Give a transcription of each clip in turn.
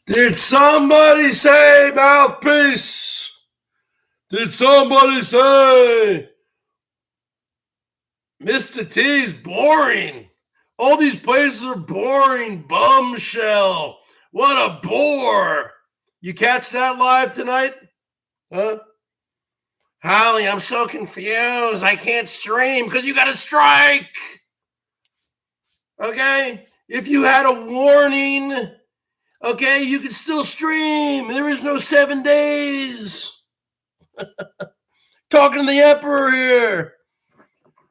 Did somebody say mouthpiece? Did somebody say Mr. T's boring? All these places are boring. Bombshell. What a bore. You catch that live tonight? Huh? Holly, I'm so confused. I can't stream because you got a strike. Okay? If you had a warning, okay, you can still stream. There is no 7 days. Talking to the Emperor here.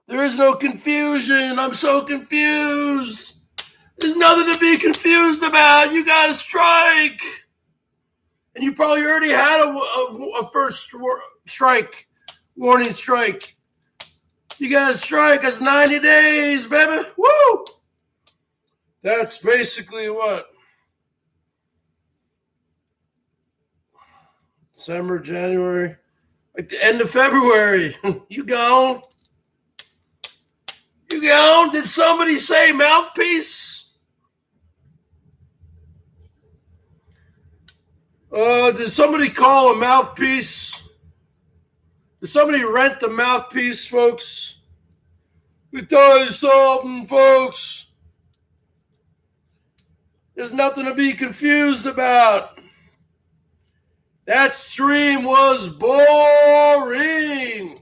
There is no confusion. I'm so confused. There's nothing to be confused about. You got a strike. And you probably already had a first strike, warning strike. You got a strike. That's 90 days, baby. Woo! That's basically what? December, January, like the end of February. You gone? You gone? Did somebody say mouthpiece? Did somebody call a mouthpiece? Did somebody rent a mouthpiece, folks? Let me tell you something, folks. There's nothing to be confused about. That stream was boring.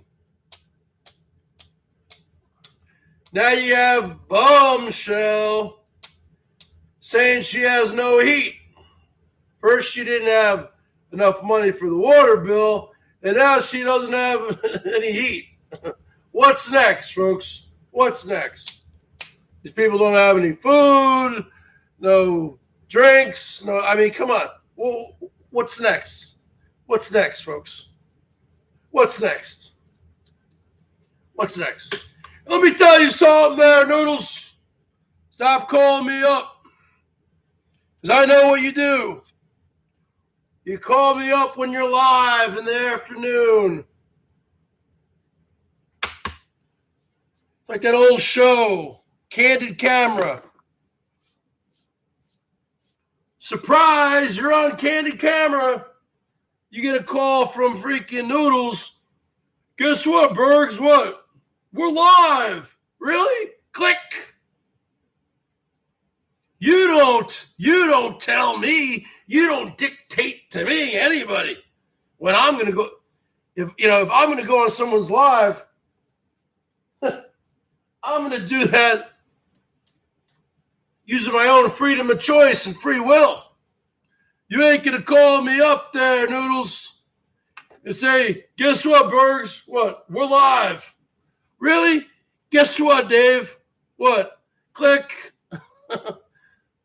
Now you have Bombshell saying she has no heat. First, she didn't have enough money for the water bill, and now she doesn't have any heat. What's next, folks? What's next? These people don't have any food, no drinks, no. I mean, come on. Well, what's next? What's next, folks? What's next? What's next? Let me tell you something there, Noodles. Stop calling me up, because I know what you do. You call me up when you're live in the afternoon. It's like that old show, Candid Camera. Surprise, you're on Candid Camera. You get a call from freaking Noodles. Guess what, Bergs? What? We're live. Really? Click. You don't tell me. You don't dictate to me, anybody, when I'm going to go. If I'm going to go on someone's live, I'm going to do that using my own freedom of choice and free will. You ain't going to call me up there, Noodles, and say, guess what, Bergs? What? We're live. Really? Guess what, Dave? What? Click.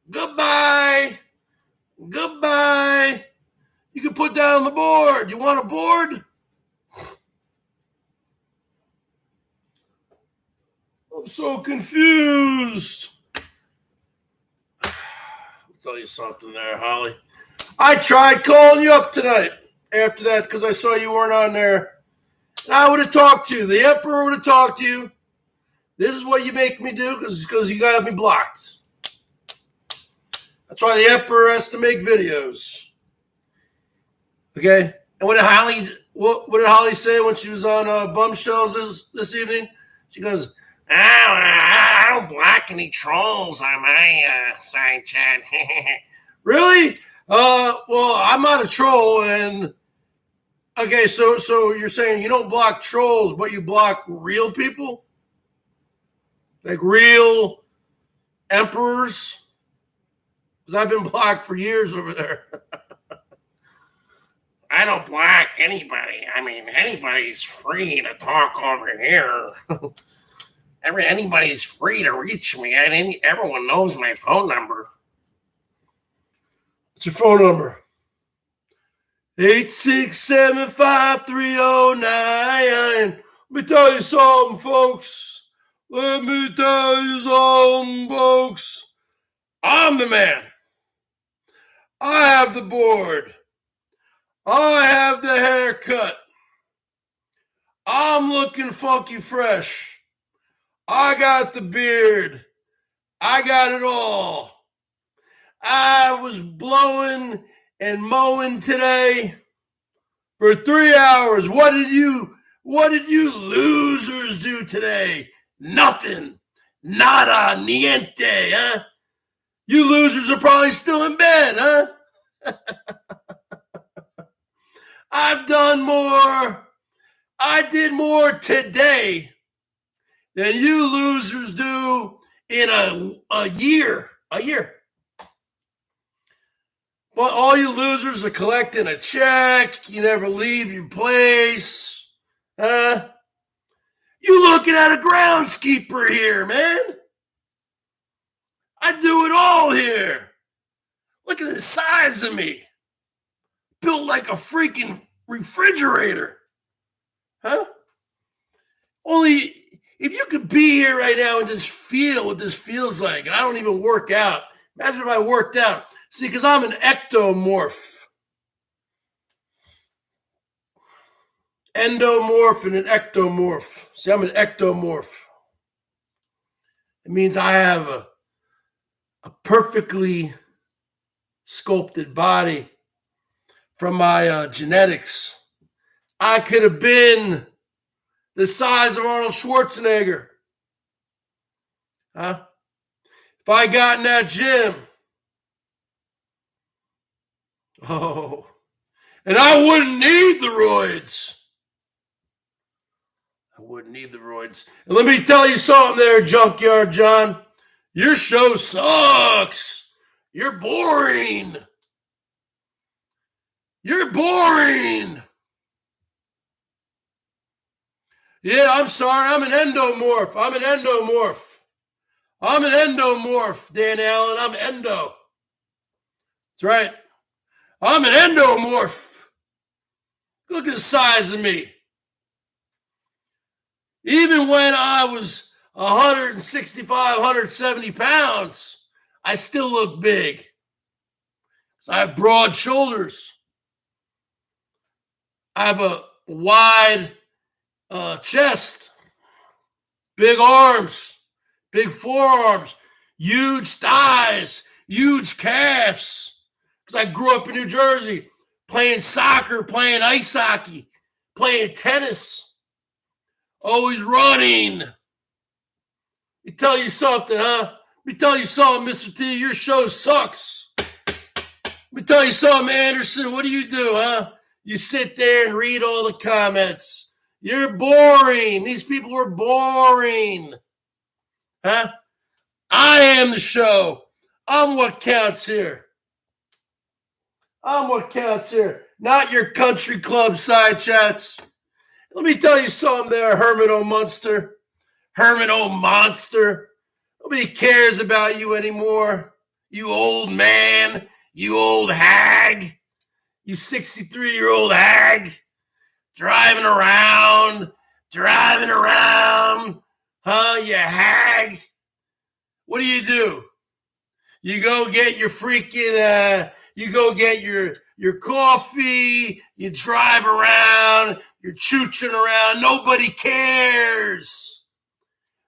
Goodbye. Goodbye. You can put down on the board. You want a board? I'm so confused. I'll tell you something there, Holly. I tried calling you up tonight after that because I saw you weren't on there. And I would have talked to you. The Emperor would have talked to you. This is what you make me do because you got me blocked. That's why the Emperor has to make videos. Okay? And what did Holly say when she was on Bombshells this evening? She goes, I don't block any trolls on my side chat. Really? Well, I'm not a troll. And okay, so you're saying you don't block trolls, but you block real people? Like real emperors? Because I've been blocked for years over there. I don't block anybody. I mean, anybody's free to talk over here. Anybody's free to reach me. Everyone knows my phone number. What's your phone number? 8675309. Let me tell you something, folks. Let me tell you something, folks. I'm the man. I have the board. I have the haircut. I'm looking funky fresh. I got the beard. I got it all. I was blowing and mowing today for 3 hours. What did you losers do today? Nothing. Nada, niente, huh? You losers are probably still in bed, huh? I did more today than you losers do in a year. But all you losers are collecting a check. You never leave your place. You looking at a groundskeeper here, man. I do it all here. Look at the size of me. Built like a freaking refrigerator. Huh? Only if you could be here right now and just feel what this feels like, and I don't even work out. Imagine if I worked out. See, because I'm an ectomorph. Endomorph and an ectomorph. See, I'm an ectomorph. It means I have a perfectly sculpted body from my genetics. I could have been the size of Arnold Schwarzenegger. Huh? If I got in that gym. Oh. And I wouldn't need the roids. And let me tell you something there, Junkyard John. Your show sucks. You're boring. Yeah, I'm sorry. I'm an endomorph, Dan Allen. I'm endo. That's right. I'm an endomorph. Look at the size of me. Even when I was 165, 170 pounds, I still look big. So I have broad shoulders. I have a wide chest, big arms, big forearms, huge thighs, huge calves. Because I grew up in New Jersey playing soccer, playing ice hockey, playing tennis, always running. Let me tell you something, huh? Let me tell you something, Mr. T. Your show sucks. Let me tell you something, Anderson. What do, huh? You sit there and read all the comments. You're boring. These people are boring. Huh? I am the show. I'm what counts here. Not your country club side chats. Let me tell you something there, Herman O. Monster. Nobody cares about you anymore. You old man. You old hag. You 63-year-old hag. Driving around. Huh, you hag? What do? You go get your freaking, you go get your coffee, you drive around, you're chooching around. Nobody cares.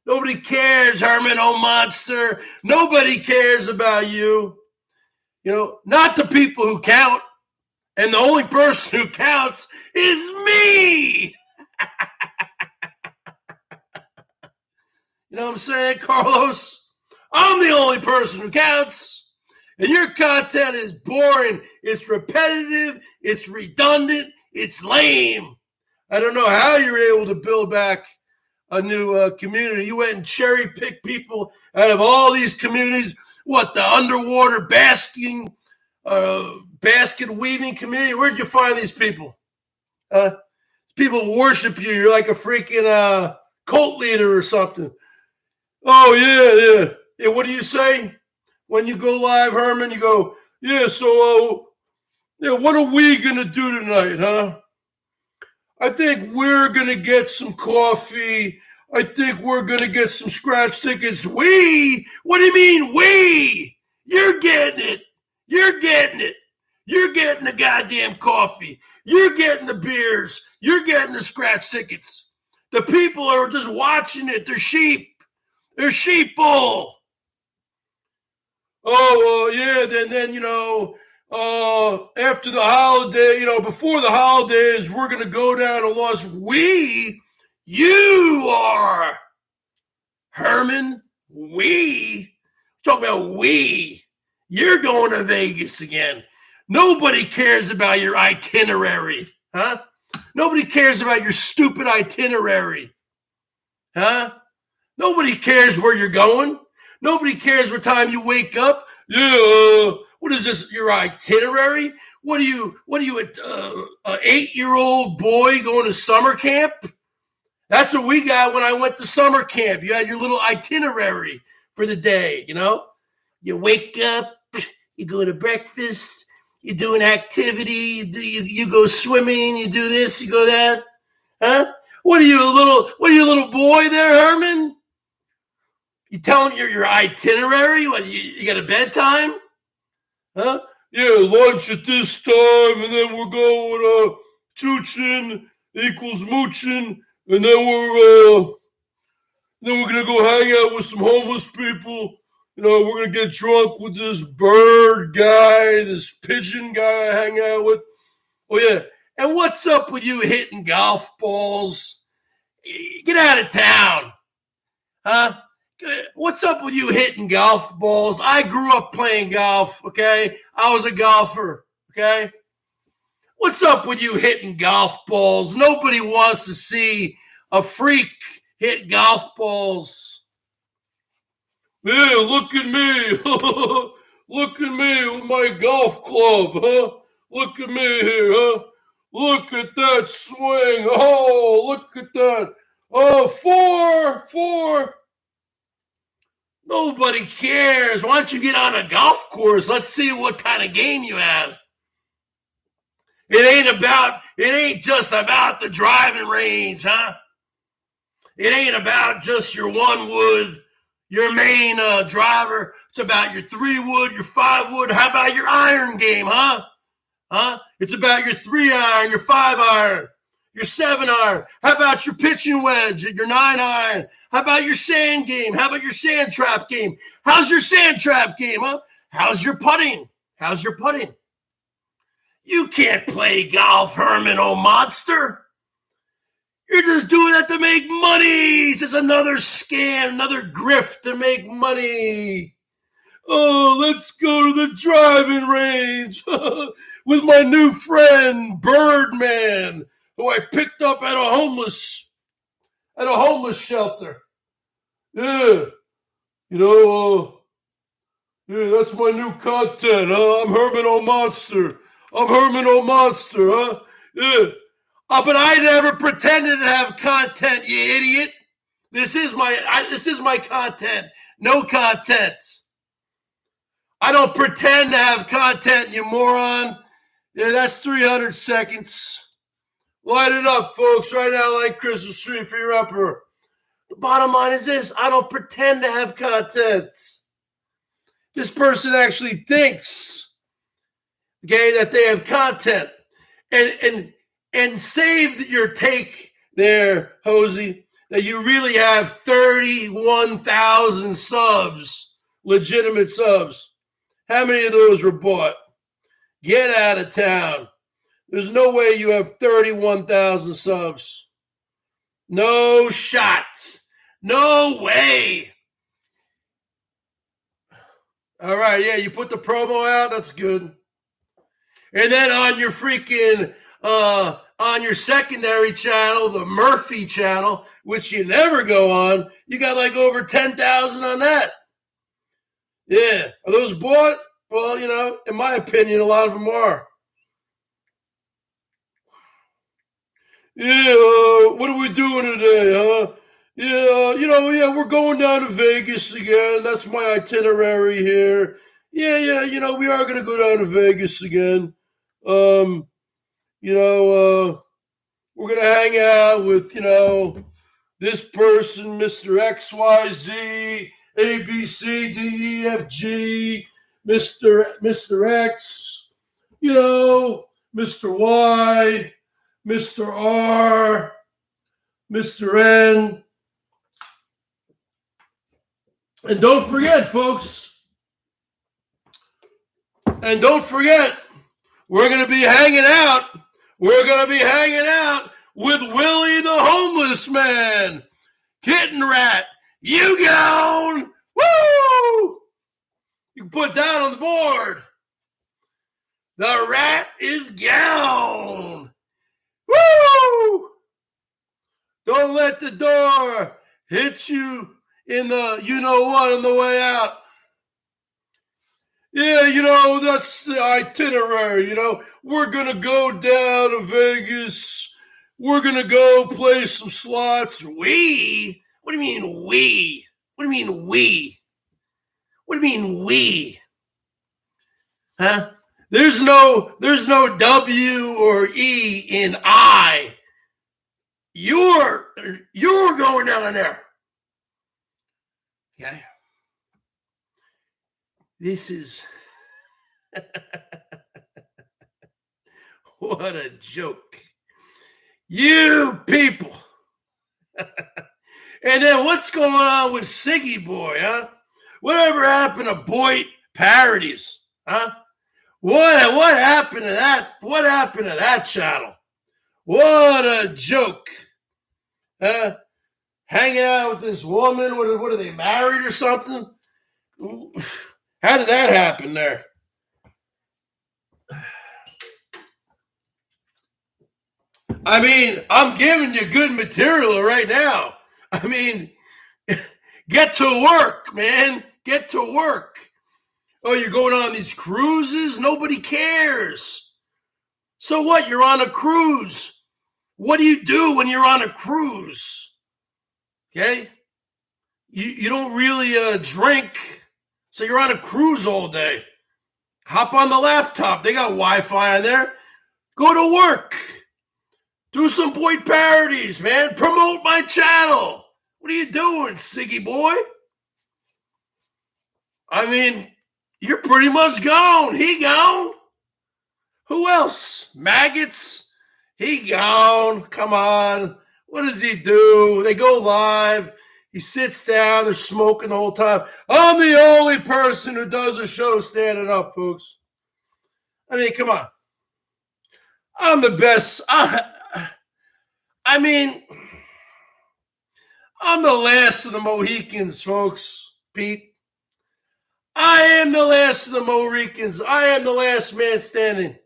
Nobody cares, Herman O. Monster. Nobody cares about you. You know, not the people who count. And the only person who counts is me. You know what I'm saying, Carlos? I'm the only person who counts. And your content is boring. It's repetitive. It's redundant. It's lame. I don't know how you're able to build back a new community. You went and cherry-picked people out of all these communities. What, the underwater basket weaving community? Where'd you find these people? People worship you. You're like a freaking cult leader or something. Oh, yeah. Yeah, what do you say when you go live, Herman? You go, yeah, so what are we going to do tonight, huh? I think we're going to get some coffee. I think we're going to get some scratch tickets. We? What do you mean we? You're getting it. You're getting it. You're getting the goddamn coffee. You're getting the beers. You're getting the scratch tickets. The people are just watching it. They're sheep. They're sheeple. Oh, yeah, then after the holiday, before the holidays, we're going to go down to Las Vegas. You are, Herman. Talk about we. You're going to Vegas again. Nobody cares about your itinerary, huh? Nobody cares about your stupid itinerary, huh? Nobody cares where you're going. Nobody cares what time you wake up. Yeah, what is this? Your itinerary? What are you? An 8-year-old boy going to summer camp? That's what we got when I went to summer camp. You had your little itinerary for the day. You wake up, you go to breakfast, you do an activity, you go swimming, you do this, you go that, huh? What are you, a little boy there, Herman? You tell him your itinerary? What, you got a bedtime? Huh? Yeah, lunch at this time, and then we're going choochin equals moochin, and then we're gonna go hang out with some homeless people. We're gonna get drunk with this bird guy, this pigeon guy I hang out with. Oh yeah, and what's up with you hitting golf balls? Get out of town, huh? What's up with you hitting golf balls? I grew up playing golf, okay? I was a golfer, okay? What's up with you hitting golf balls? Nobody wants to see a freak hit golf balls. Yeah, look at me. Look at me with my golf club, huh? Look at me here, huh? Look at that swing. Oh, look at that. Oh, four. Nobody cares. Why don't you get on a golf course? Let's see what kind of game you have. It ain't just about the driving range, huh? It ain't about just your 1 wood, your main driver. It's about your 3 wood, your 5 wood. How about your iron game, huh? It's about your 3 iron, your 5 iron, your 7 iron. How about your pitching wedge, your 9 iron? How about your sand game? How about your sand trap game? How's your sand trap game, huh? How's your putting? You can't play golf, Herman, oh monster. You're just doing that to make money. It's just another scam, another grift to make money. Oh, let's go to the driving range with my new friend, Birdman, who I picked up at a homeless shelter. Yeah, yeah, that's my new content, huh? I'm Herman O' Monster, huh? Yeah. But I never pretended to have content, you idiot. This is my content. No content. I don't pretend to have content, you moron. Yeah, that's 300 seconds. Light it up, folks, right now, like Christmas tree for your emperor. The bottom line is this: I don't pretend to have content. This person actually thinks, okay, that they have content. And save your take there, Hosey, that you really have 31,000 subs, legitimate subs. How many of those were bought? Get out of town. There's no way you have 31,000 subs. No shot. No way. All right, yeah, you put the promo out. That's good. And then on your freaking, on your secondary channel, the Murphy channel, which you never go on, you got like over 10,000 on that. Yeah. Are those bought? Well, in my opinion, a lot of them are. Yeah, what are we doing today, huh? Yeah, we're going down to Vegas again. That's my itinerary here. Yeah, we are going to go down to Vegas again. We're going to hang out with, this person, Mr. XYZ, ABCDEFG, Mr. X, you know, Mr. Y, Mr. R, Mr. N. And don't forget, folks, we're going to be hanging out. We're going to be hanging out with Willie the Homeless Man. Kitten Rat, you gone. Woo! You can put that on the board. The rat is gone. Woo! Don't let the door hit you in the you-know-what on the way out. Yeah, you know, that's the itinerary, you know. We're going to go down to Vegas. We're going to go play some slots. We? What do you mean we? What do you mean we? What do you mean we? Huh? There's no W or E in I. You're going down there. Okay? This is what a joke. You people. And then what's going on with Siggy Boy, huh? Whatever happened to Boyd Parodies, huh? What happened to that? What happened to that channel? What a joke. Hanging out with this woman. What are they, married or something? How did that happen there? I mean, I'm giving you good material right now. I mean, get to work, man. Get to work. Oh, you're going on these cruises? Nobody cares. So what? You're on a cruise. What do you do when you're on a cruise? Okay? You don't really drink. So you're on a cruise all day. Hop on the laptop. They got Wi-Fi on there. Go to work. Do some Boyd Parodies, man. Promote my channel. What are you doing, Siggy Boy? I mean, you're pretty much gone. He gone. Who else? Maggots? He gone. Come on. What does he do? They go live. He sits down. They're smoking the whole time. I'm the only person who does a show standing up, folks. I mean, come on. I'm the best. I mean, I'm the last of the Mohicans, folks. Pete. I am the last of the Mohicans. I am the last man standing.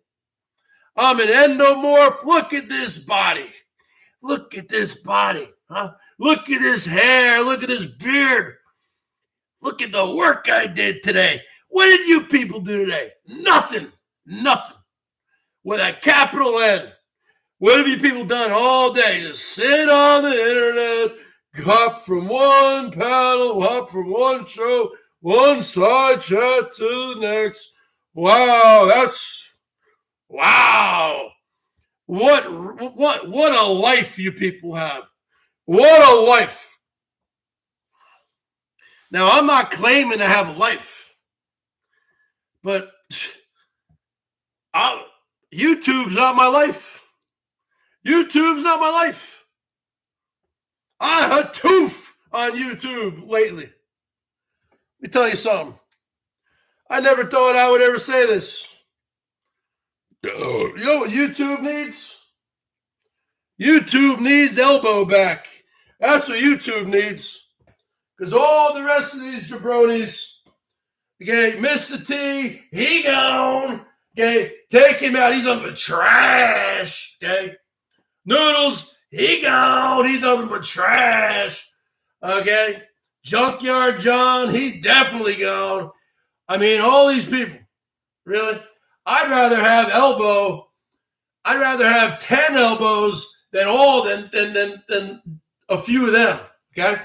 I'm an endomorph. Look at this body. Look at this body. Huh? Look at his hair. Look at his beard. Look at the work I did today. What did you people do today? Nothing. Nothing. With a capital N. What have you people done all day? Just sit on the internet, hop from one panel, hop from one show, one side chat to the next. Wow, wow. What a life you people have. What a life. Now, I'm not claiming to have a life, but YouTube's not my life. YouTube's not my life. I had tooth on YouTube lately. Let me tell you something. I never thought I would ever say this. You know what YouTube needs? YouTube needs elbow back. That's what YouTube needs. Because all the rest of these jabronis, okay, Mr. T, he gone. Okay, take him out. He's nothing but trash. Okay. Noodles, he gone. He's nothing but trash. Okay. Junkyard John, he's definitely gone. I mean, all these people. Really? I'd rather have 10 elbows than a few of them. Okay.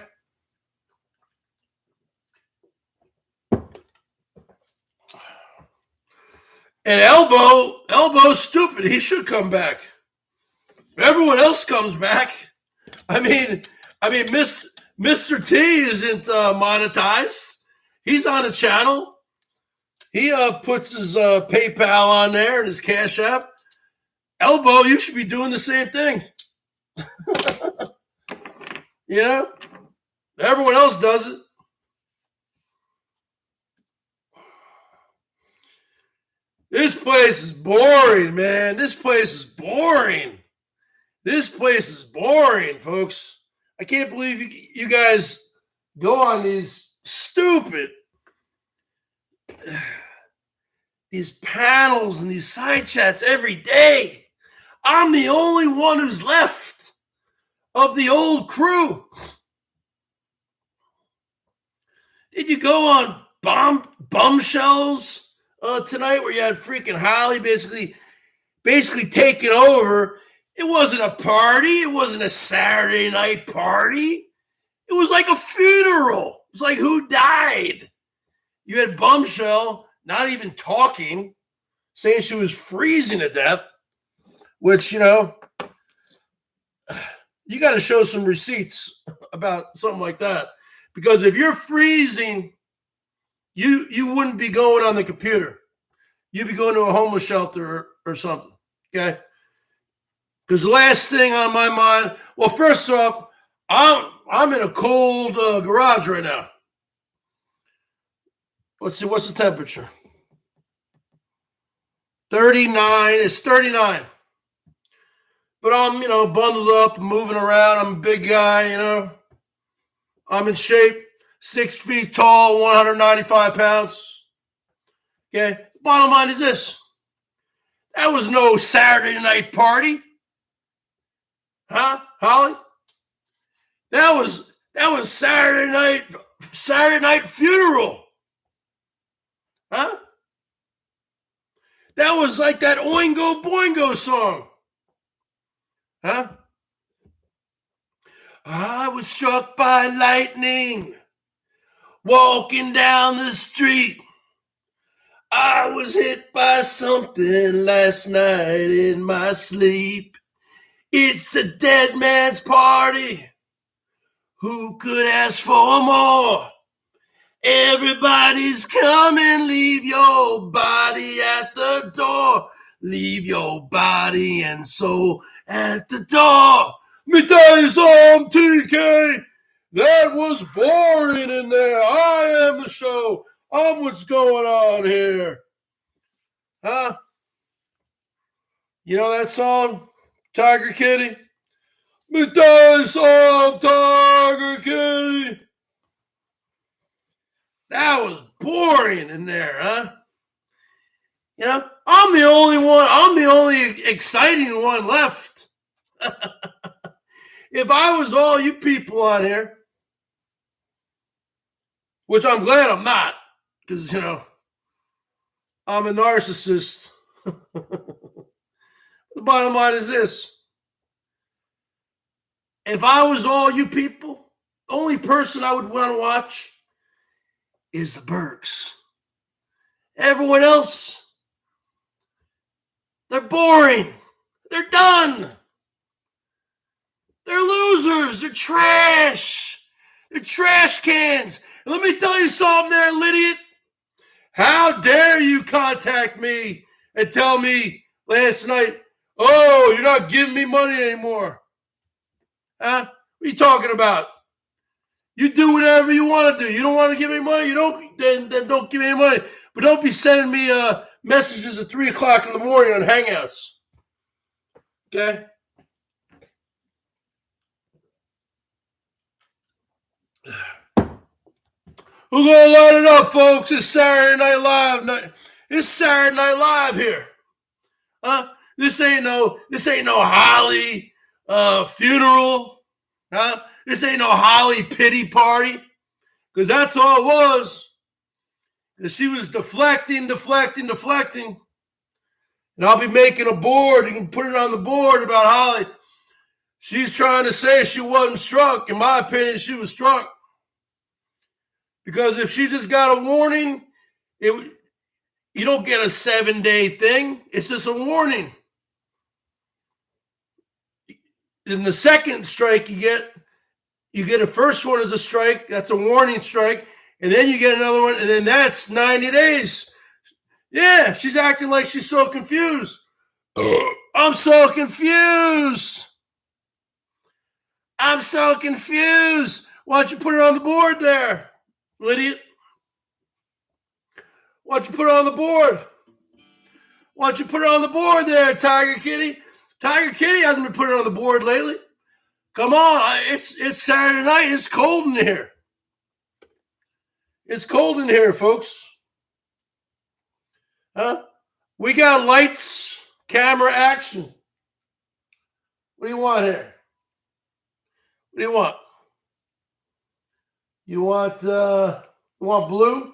And Elbow's stupid. He should come back. Everyone else comes back. I mean, Mr. T isn't monetized. He's on a channel. He puts his PayPal on there and his Cash App. Elbow, you should be doing the same thing. You know? Everyone else does it. This place is boring, man. This place is boring. This place is boring, folks. I can't believe you guys go on these stupid these panels and these side chats every day. I'm the only one who's left of the old crew. Did you go on Bombshells tonight where you had freaking Holly basically taking over? It wasn't a party. It wasn't a Saturday night party. It was like a funeral. It was like, who died? You had Bombshell not even talking, saying she was freezing to death, which, you know, you got to show some receipts about something like that. Because if you're freezing, you wouldn't be going on the computer. You'd be going to a homeless shelter or something, okay? Because the last thing on my mind, well, first off, I'm in a cold garage right now. Let's see, what's the temperature? 39. It's 39. But I'm, bundled up, moving around. I'm a big guy, I'm in shape, 6 feet tall, 195 pounds. Okay. Bottom line is this. That was no Saturday night party. Huh, Holly? That was Saturday night funeral. Huh? That was like that Oingo Boingo song. Huh? I was struck by lightning walking down the street. I was hit by something last night in my sleep. It's a dead man's party. Who could ask for more? Everybody's coming. Leave your body at the door. Leave your body and soul at the door. Me tell you something, TK. That was boring in there. I am the show. I'm what's going on here. Huh? You know that song, Tiger Kitty? Me tell you something, Tiger Kitty. That was boring in there, huh? I'm the only one. I'm the only exciting one left. If I was all you people on here, which I'm glad I'm not, because, I'm a narcissist. The bottom line is this. If I was all you people, the only person I would want to watch is the Bergs. Everyone else, they're boring. They're done. They're losers. They're trash. They're trash cans. And let me tell you something there, Lydia. How dare you contact me and tell me last night, oh, you're not giving me money anymore. Huh? What are you talking about? You do whatever you want to do. You don't want to give me money? Then don't give me any money. But don't be sending me messages at 3 o'clock in the morning on Hangouts. Okay? We're going to light it up, folks. It's Saturday Night Live. It's Saturday Night Live here. Huh? This ain't no Holly funeral. Huh? This ain't no Holly pity party. Because that's all it was. Because she was deflecting. And I'll be making a board. You can put it on the board about Holly. She's trying to say she wasn't struck. In my opinion, she was struck. Because if she just got a warning, you don't get a 7-day thing. It's just a warning. In the second strike you get a first one as a strike. That's a warning strike. And then you get another one. And then that's 90 days. Yeah, she's acting like she's so confused. I'm so confused. I'm so confused. Why don't you put it on the board there, idiot? Why don't you put it on the board? Why don't you put it on the board there, Tiger Kitty? Tiger Kitty hasn't been putting it on the board lately. Come on, it's Saturday night. It's cold in here. It's cold in here, folks. Huh? We got lights, camera, action. What do you want here? What do you want? You want blue?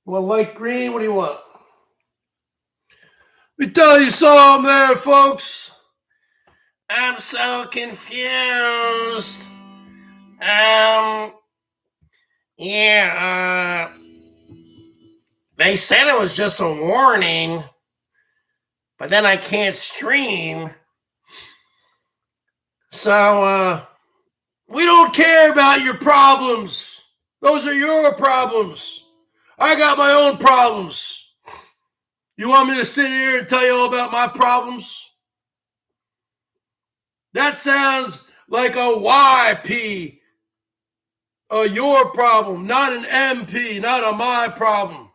You want light green? What do you want? Let me tell you something there, folks. I'm so confused. They said it was just a warning, but then I can't stream. So, we don't care about your problems. Those are your problems. I got my own problems. You want me to sit here and tell you all about my problems? That sounds like a YP, a your problem, not an MP, not a my problem.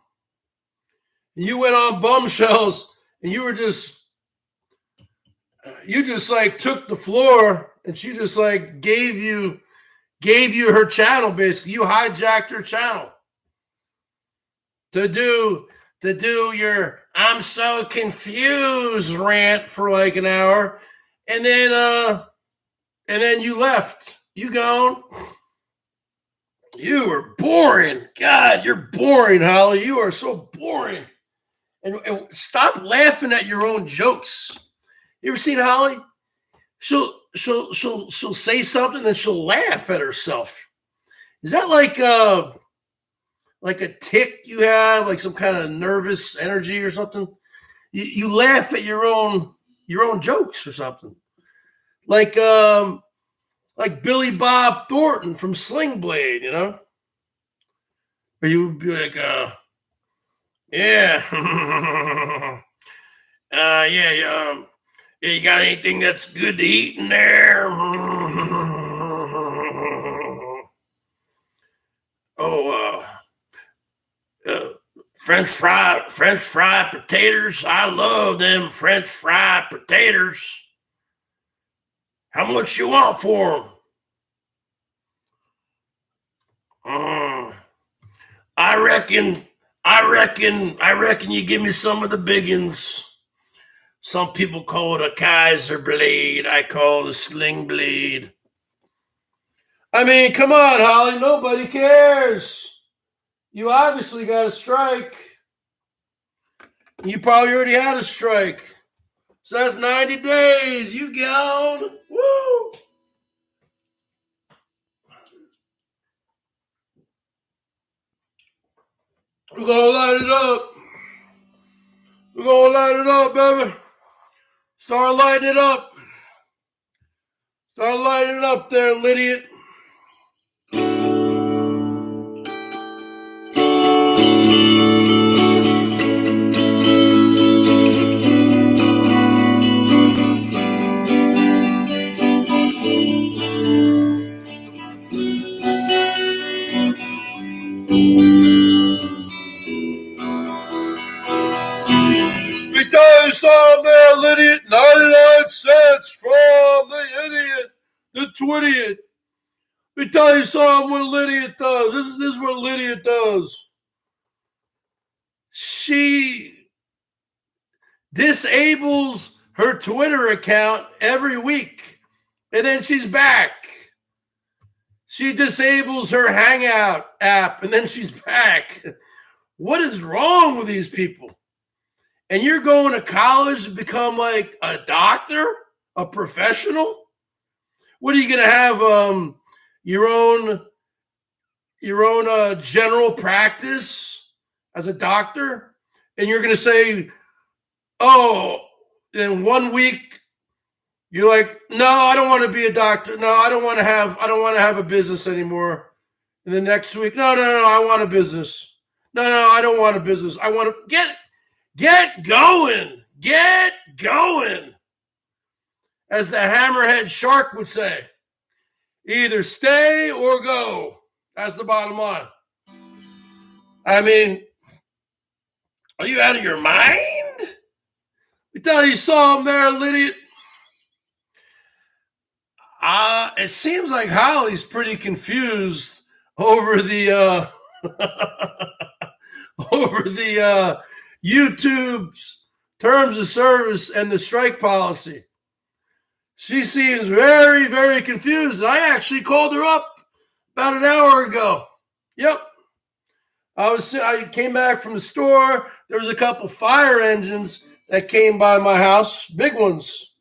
You went on Bombshells and you just like took the floor and she just like gave you her channel, basically. You hijacked her channel to do your I'm so confused rant for like an hour, and then you left. You gone. You were boring. God, you're boring, Holly. You are so boring. And stop laughing at your own jokes. You ever seen Holly? She'll say something, then she'll laugh at herself. Is that like a tick you have, like some kind of nervous energy or something? You laugh at your own jokes or something. Like Billy Bob Thornton from Sling Blade, you know? Where you would be like, yeah. You got anything that's good to eat in there? French fry potatoes. I love them French fry potatoes. How much you want for them? I reckon you give me some of the biggins. Some people call it a Kaiser blade. I call it a sling blade. I mean, come on, Holly. Nobody cares. You obviously got a strike. You probably already had a strike. So that's 90 days. You gone. Woo! We're going to light it up. We're going to light it up, baby. Start lighting it up. Start lighting it up there, Lydiot. We tell you something there, Lydiot. 99 cents from the idiot, the twittiot. We tell you something what Lydiot does. This is what Lydiot does. She disables her Twitter account every week, and then she's back. She disables her Hangout app, and then she's back. What is wrong with these people? And you're going to college to become like a doctor, a professional? What are you going to have? Your own general practice as a doctor, and you're going to say, "Oh, in 1 week, you're like, no, I don't want to be a doctor. No, I don't want to have a business anymore." And the next week, no, I want a business. No, I don't want a business. I want to get going. Get going. As the hammerhead shark would say, either stay or go. That's the bottom line. I mean, are you out of your mind? We thought you saw him there, Lydia. It seems like Holly's pretty confused over the YouTube's terms of service and the strike policy. She seems very, very confused. I actually called her up about an hour ago. Yep. I came back from the store. There was a couple fire engines that came by my house. Big ones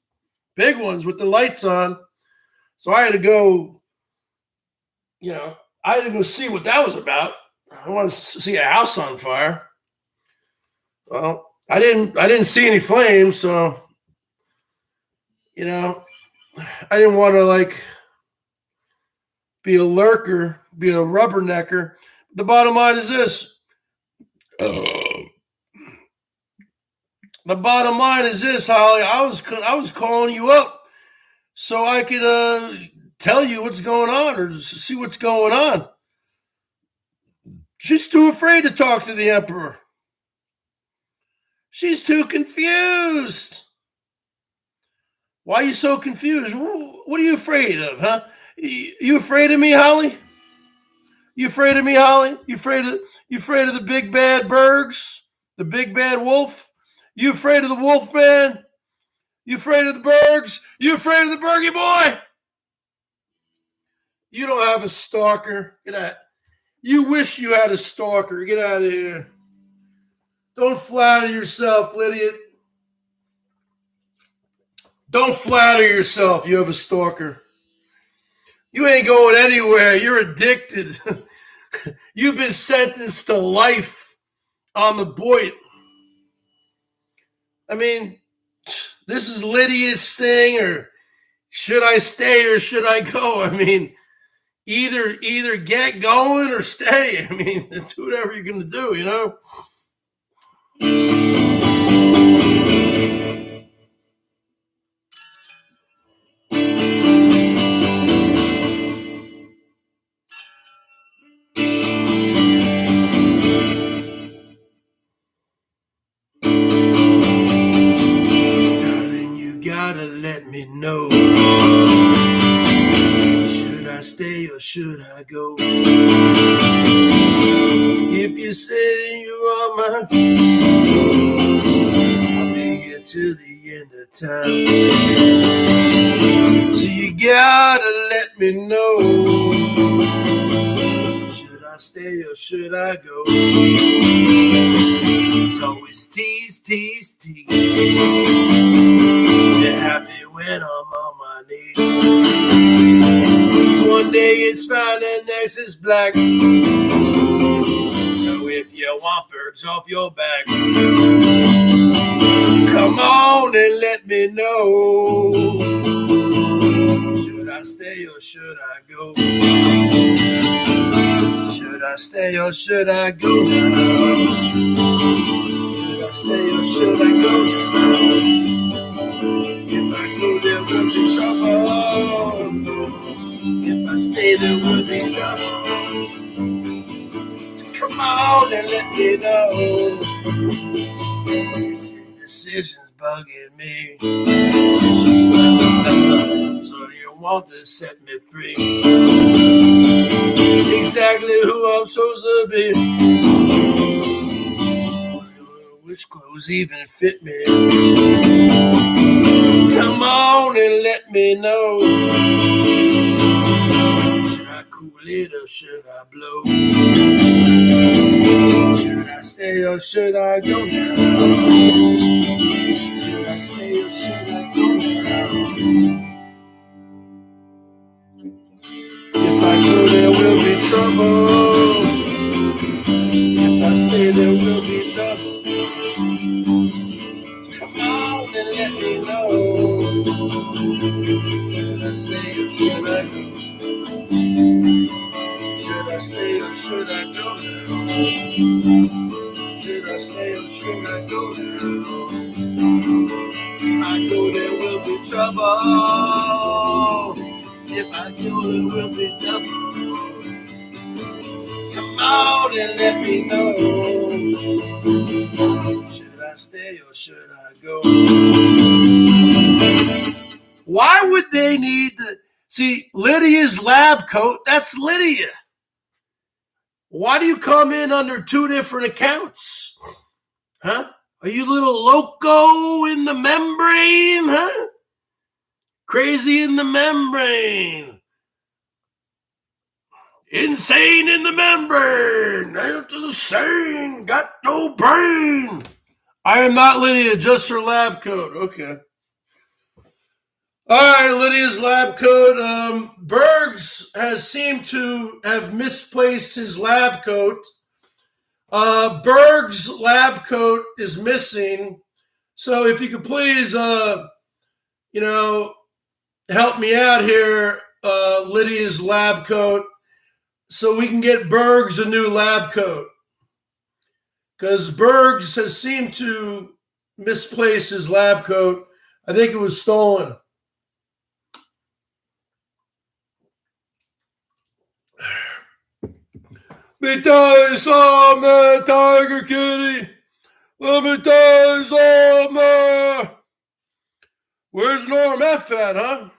with the lights on. So I had to go, see what that was about. I wanted to see a house on fire. Well, I didn't see any flames, so, I didn't want to be a lurker, be a rubbernecker. The bottom line is this. The bottom line is this, Holly. I was calling you up so I could tell you what's going on or see what's going on. She's too afraid to talk to the emperor. She's too confused. Why are you so confused? What are you afraid of, huh? You afraid of me, Holly? You afraid of me, Holly? You afraid of the big bad Bergs? The big bad wolf? You afraid of the wolf man? You afraid of the Bergs? You afraid of the Bergie boy? You don't have a stalker. Get out. You wish you had a stalker. Get out of here. Don't flatter yourself, Lydia. Don't flatter yourself. You have a stalker. You ain't going anywhere. You're addicted. You've been sentenced to life on the Boyd. I mean, this is Lydia's thing, or should I stay or should I go? I mean, either get going or stay. I mean, do whatever you're going to do, Let me know. Should I stay or should I go? If you say you are mine, I'll be here till the end of time. So you gotta let me know. Should I stay or should I go? It's always tease, tease, tease. You're happy when I'm on my knees. One day it's fine and next it's black. So if you want birds off your back, come on and let me know. Should I stay or should I go? Should I stay or should I go now? Should I stay or should I go now? If I go, there will be trouble. If I stay, there will be trouble. So come on and let me know. This indecision's bugging me. Since you messed up, so you want to set me free. Exactly who I'm supposed to be. Which clothes even fit me? Come on and let me know. Should I cool it or should I blow? Should I stay or should I go now? Should I stay or should I go now? If I go, there will be trouble. If I stay, there will be trouble. Come on and let me know. Should I stay or should I go? Should I I stay or should I go now? Should I stay or should I go now? If I go, there will be trouble. If I go, there will be double. Come out and let me know. Should I stay or should I go? Why would they need to see Lydia's lab coat? That's Lydia. Why do you come in under two different accounts? Huh? Are you a little loco in the membrane? Huh? Crazy in the membrane. Insane in the membrane. Insane. Got no brain. I am not Lydia, just her lab coat. Okay. All right, Lydia's lab coat. Bergs has seemed to have misplaced his lab coat. Berg's lab coat is missing. So if you could please, help me out here, Lydia's lab coat, so we can get Bergs a new lab coat. Because Bergs has seemed to misplace his lab coat. I think it was stolen. Let me tell you something, Tiger Kitty. Let me tell you something. Where's Norm F at, huh?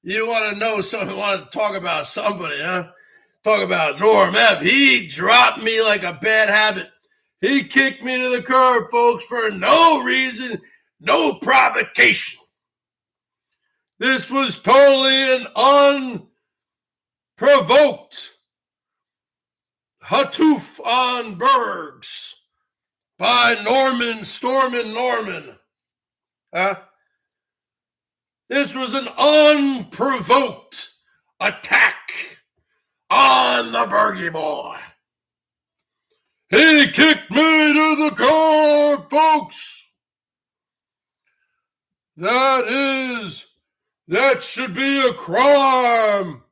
You want to know something, want to talk about somebody, huh? Talk about Norm F. He dropped me like a bad habit. He kicked me to the curb, folks, for no reason, no provocation. This was totally an unprovoked Hatoof on Bergs by Stormin' Norman. Huh? This was an unprovoked attack on the Bergie boy. He kicked me to the curb, folks. That should be a crime.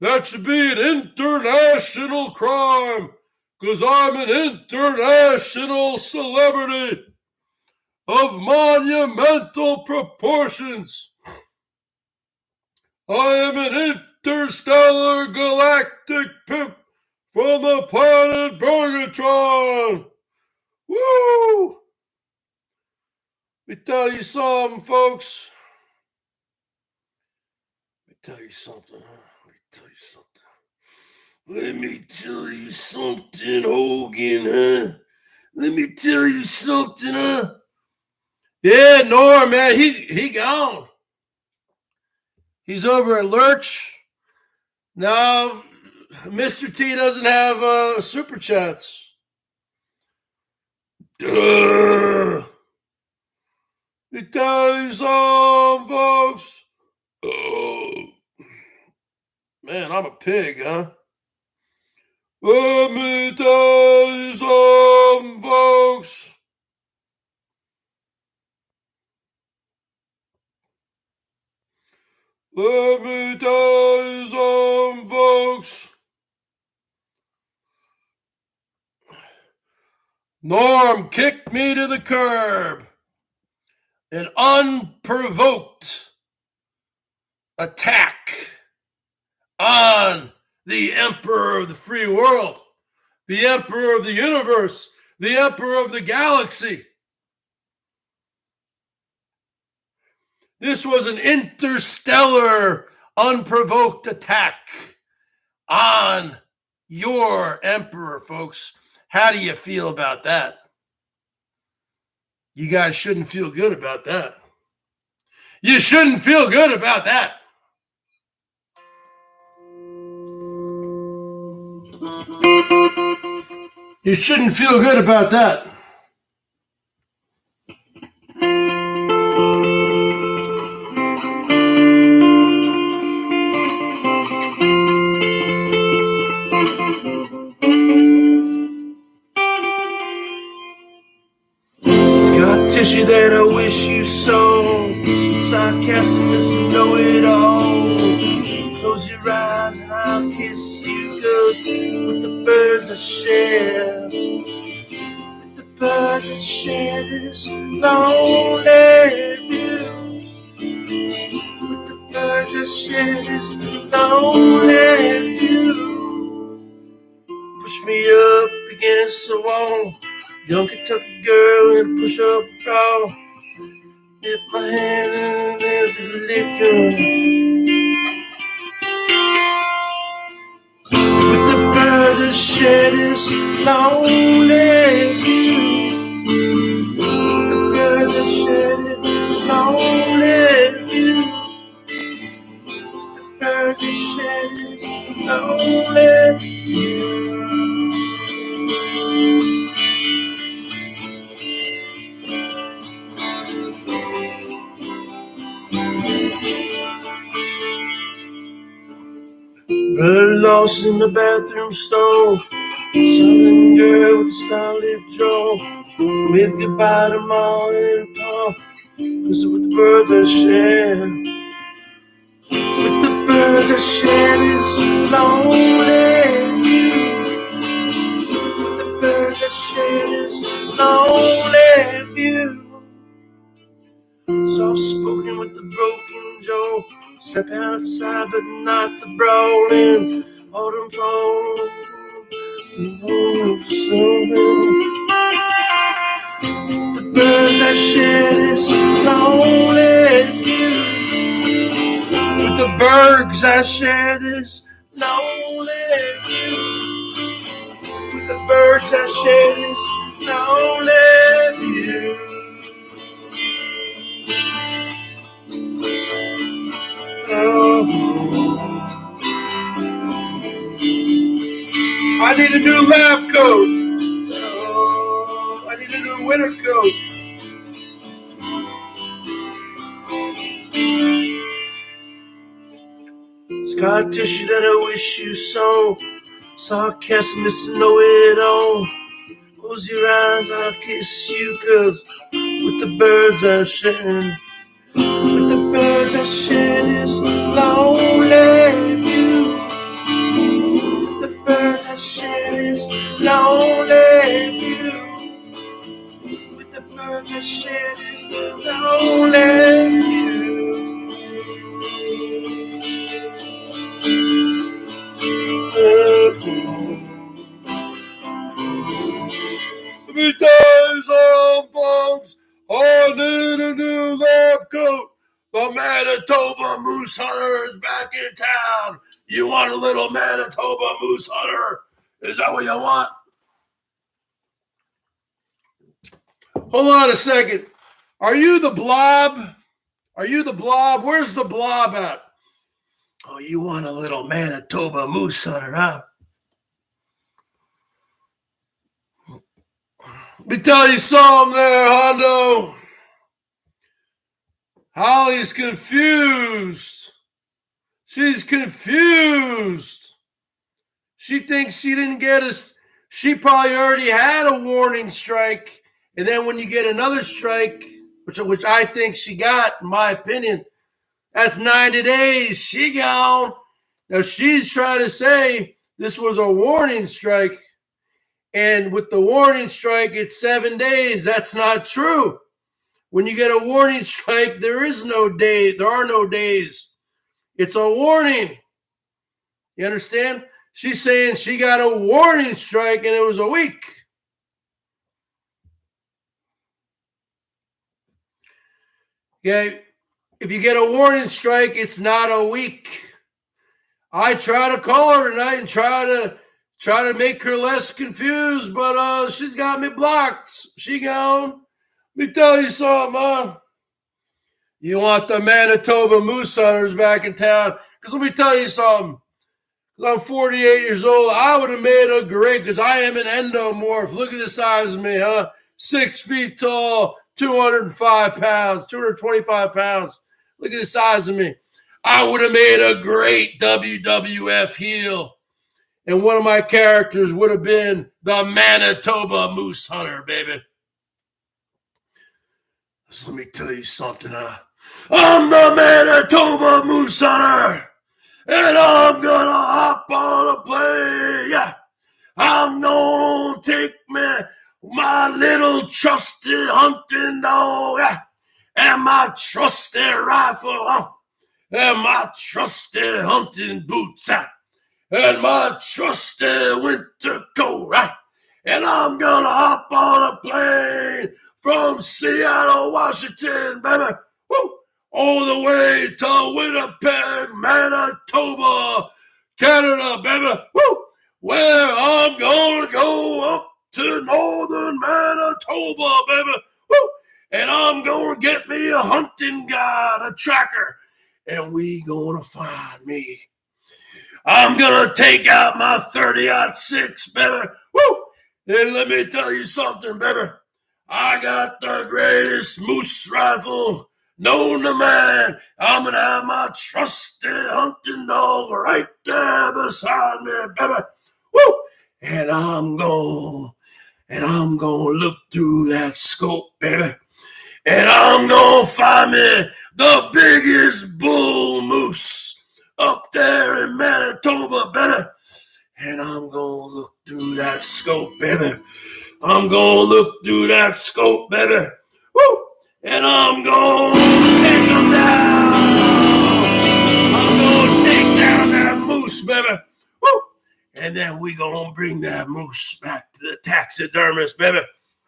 That should be an international crime, because I'm an international celebrity of monumental proportions. I am an interstellar galactic pimp from the planet Bergatron. Woo! Let me tell you something, folks. Let me tell you something, huh? Let me tell you something, Hogan, huh? Let me tell you something, huh? Yeah, Norm, man, he gone. He's over at Lurch. Now, Mr. T doesn't have super chats. Let me tell you something, folks. Oh, man, I'm a pig, huh? Let me tell you something, folks. Let me tell you something, folks. Norm kicked me to the curb. An unprovoked attack on the Emperor of the free world, the Emperor of the universe, the Emperor of the galaxy. This was an interstellar, unprovoked attack on your Emperor, folks. How do you feel about that? You guys shouldn't feel good about that. You shouldn't feel good about that. You shouldn't feel good about that. Scar tissue that I wish you saw. Sarcastic, Mr. Know-It-All. Close your eyes and I'll kiss you, 'cause with the birds I share, with the birds I share this lonely view, with the birds I share this lonely view. Push me up against the wall, young Kentucky girl in a push-up bra. Dip my hand in every liquor. With the birds that share this lonely view, with the birds that share this lonely view, with the birds that share this lonely view. Bird lost in the bathroom stall, Southern girl with the starlit jaw. Wave goodbye to Ma and Pa, 'cause with the birds I share, with the birds I share this lonely view, with the birds I share this lonely view. Soft spoken with the broken jaw, step outside but not the brawling. Autumn fall, the birds I share this lonely view, with the BERGS I share this lonely view, with the birds I share this lonely view. Oh. I need a new lab coat. Oh, I need a new winter coat. Scar tissue that I wish you saw. Sarcasm is to know it all. Close your eyes, I'll kiss you, 'cause with the birds I share, with the birds I share this lonely view, with the birds I share this lonely view, with the birds I share this lonely view. Let me tell you some folks, I need a new lab coat. The Manitoba Moose Hunter is back in town. You want a little Manitoba Moose Hunter? Is that what you want? Hold on a second. Are you the Blob? Are you the Blob? Where's the Blob at? Oh, you want a little Manitoba Moose Hunter, huh? Let me tell you something there, Hondo. Holly's confused. She's confused. She thinks she didn't get she probably already had a warning strike. And then when you get another strike, which I think she got, in my opinion, that's 90 days. She gone. Now she's trying to say this was a warning strike. And with the warning strike, it's 7 days. That's not true. When you get a warning strike, there is no day. There are no days. It's a warning. You understand? She's saying she got a warning strike and it was a week. Okay. If you get a warning strike, it's not a week. I try to call her tonight and try to make her less confused, but she's got me blocked. She gone. Let me tell you something, you want the Manitoba Moose Hunters back in town? Because let me tell you something. Because I'm 48 years old, I would have made a great, because I am an endomorph. Look at the size of me, huh? 6 feet tall, 205 pounds, 225 pounds. Look at the size of me. I would have made a great WWF heel. And one of my characters would have been the Manitoba Moose Hunter, baby. So let me tell you something, I'm the Manitoba Moose Hunter, and I'm gonna hop on a plane. Yeah, I'm gonna take my little trusty hunting dog, yeah, and my trusty rifle, and my trusty hunting boots, and my trusty winter coat, and I'm gonna hop on a plane from Seattle, Washington, baby, woo, all the way to Winnipeg, Manitoba, Canada, baby, woo, where I'm gonna go up to northern Manitoba, baby, woo, and I'm gonna get me a hunting guide, a tracker, and we gonna find me. I'm gonna take out my 30-06, baby, woo, and let me tell you something, baby. I got the greatest moose rifle known to man. I'm gonna have my trusty hunting dog right there beside me, baby. Woo! And I'm gonna look through that scope, baby. And I'm gonna find me the biggest bull moose up there in Manitoba, baby. And I'm gonna look through that scope, baby. I'm gonna look through that scope, baby. Woo! And I'm gonna take him down. I'm gonna take down that moose, baby. Woo! And then we gonna bring that moose back to the taxidermist, baby.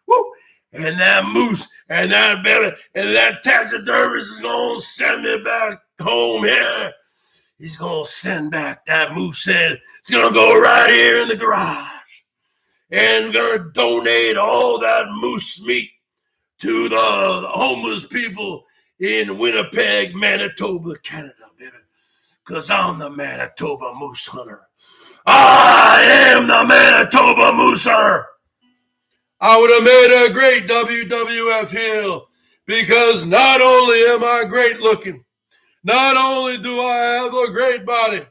Woo! And that moose and that baby and that taxidermist is gonna send me back home here. He's gonna send back that moose head. It's gonna go right here in the garage. And we're going to donate all that moose meat to the homeless people in Winnipeg, Manitoba, Canada, baby. Because I'm the Manitoba moose hunter. I am the Manitoba moose hunter. I would have made a great WWF heel because not only am I great looking, not only do I have a great body,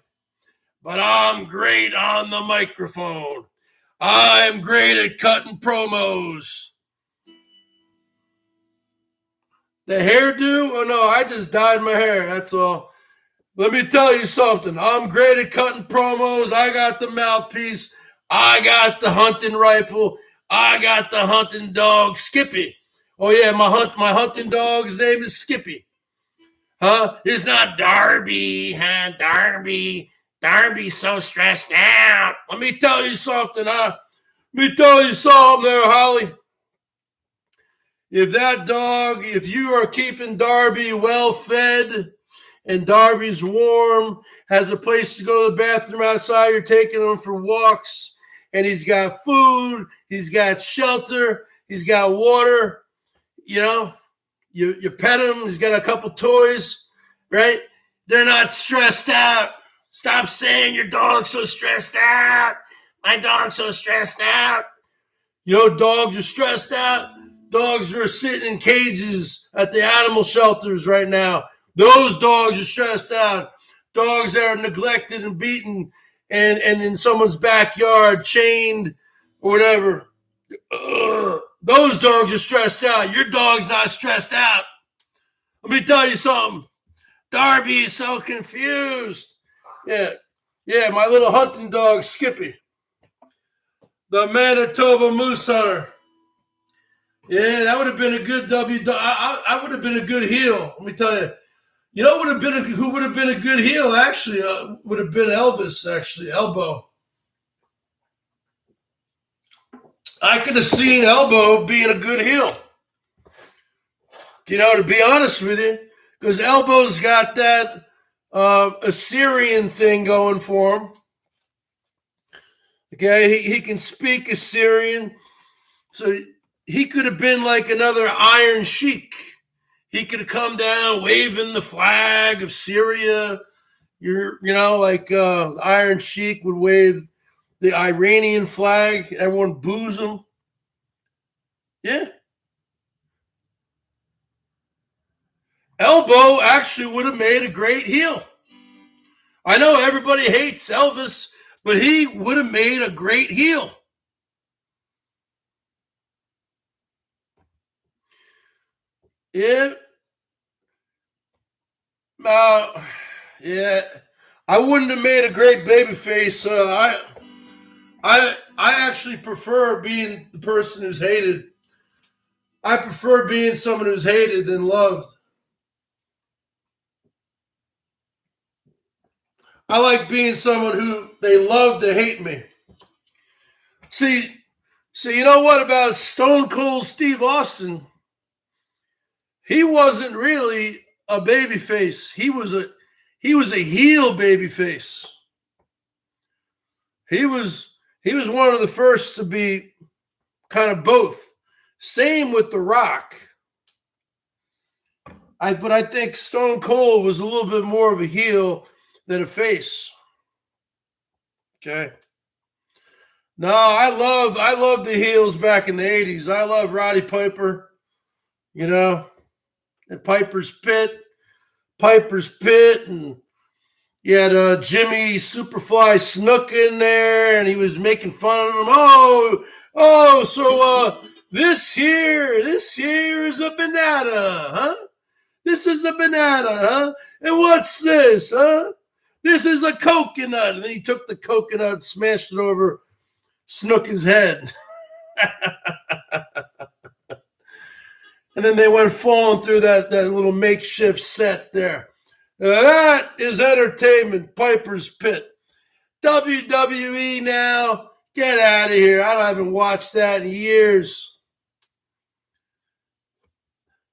but I'm great on the microphone. I'm great at cutting promos. The hairdo? Oh, no, I just dyed my hair. That's all. Let me tell you something. I'm great at cutting promos. I got the mouthpiece. I got the hunting rifle. I got the hunting dog, Skippy. Oh, yeah, my hunting dog's name is Skippy. Huh? It's not Darby, huh? Darby's so stressed out. Let me tell you something, huh? Let me tell you something there, Holly. If you are keeping Darby well fed and Darby's warm, has a place to go to the bathroom outside, you're taking him for walks, and he's got food, he's got shelter, he's got water, you pet him, he's got a couple toys, right? They're not stressed out. Stop saying your dog's so stressed out. My dog's so stressed out. Dogs are stressed out. Dogs are sitting in cages at the animal shelters right now. Those dogs are stressed out. Dogs that are neglected and beaten and in someone's backyard, chained or whatever. Those dogs are stressed out. Your dog's not stressed out. Let me tell you something. Darby is so confused. Yeah, my little hunting dog, Skippy. The Manitoba moose hunter. Yeah, that would have been a good I would have been a good heel. Let me tell you. Who would have been a good heel? Actually, would have been Elvis. Actually, Elbow. I could have seen Elbow being a good heel. To be honest with you, because Elbow's got that Assyrian thing going for him. Okay, he can speak Assyrian, so he could have been like another Iron Sheik. He could have come down waving the flag of Syria. Like the Iron Sheik would wave the Iranian flag. Everyone boos him. Yeah. Elbow actually would have made a great heel. I know everybody hates Elvis, but he would have made a great heel. Yeah. Yeah. I wouldn't have made a great babyface. I actually prefer being the person who's hated. I prefer being someone who's hated than loved. I like being someone who they love to hate me. See, you know what about Stone Cold Steve Austin? He wasn't really a babyface. He was a heel babyface. He was one of the first to be kind of both. Same with The Rock. But I think Stone Cold was a little bit more of a heel than a face. Okay. No, I love the heels back in the 80s. I love Roddy Piper, and Piper's Pit, and you had Jimmy Superfly Snook in there, and he was making fun of him. So this here is a banana, huh? This is a banana, huh? And what's this, huh? This is a coconut. And then he took the coconut and smashed it over Snook's head. And then they went falling through that little makeshift set there. That is entertainment, Piper's Pit. WWE now, get out of here. I haven't watched that in years.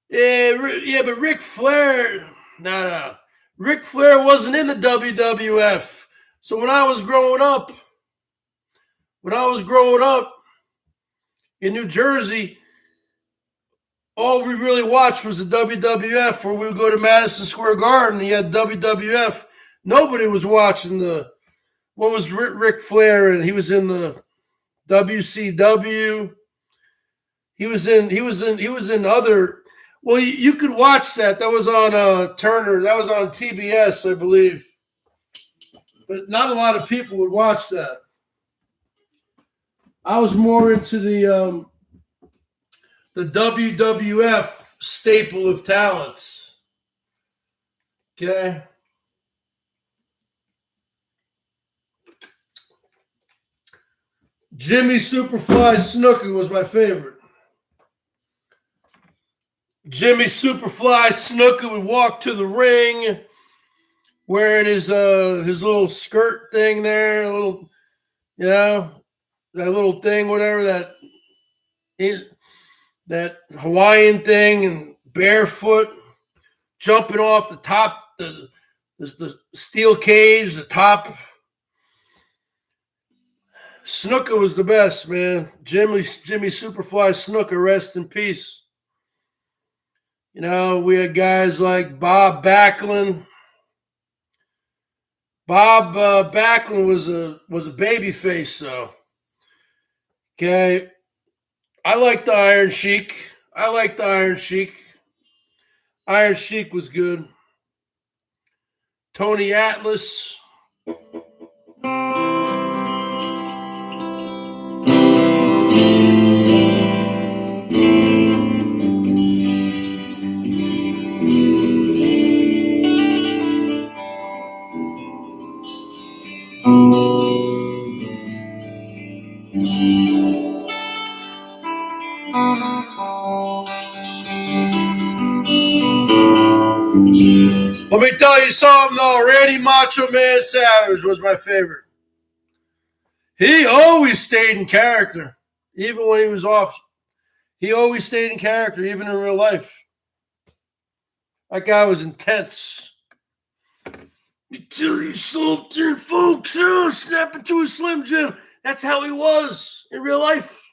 Yeah, but Ric Flair, no. Ric Flair wasn't in the WWF. So when I was growing up in New Jersey, all we really watched was the WWF, where we would go to Madison Square Garden and you had WWF. Nobody was watching what was Ric Flair, and he was in the WCW. He was in other. Well, you could watch that. That was on Turner. That was on TBS, I believe. But not a lot of people would watch that. I was more into the WWF staple of talents. Okay. Jimmy Superfly Snuka was my favorite. Jimmy Superfly Snuka would walk to the ring wearing his little skirt thing there, that little thing, whatever, that Hawaiian thing, and barefoot, jumping off the top, the steel cage, the top. Snuka was the best, man. Jimmy Superfly Snuka, rest in peace. We had guys like Bob Backlund. Bob Backlund was a baby face, though. Okay. I liked the Iron Sheik. Iron Sheik was good. Tony Atlas. Let me tell you something, though. Randy Macho Man Savage was my favorite. He always stayed in character, even when he was off. He always stayed in character, even in real life. That guy was intense. Let me tell you something, folks. Snap into a Slim Jim. That's how he was in real life.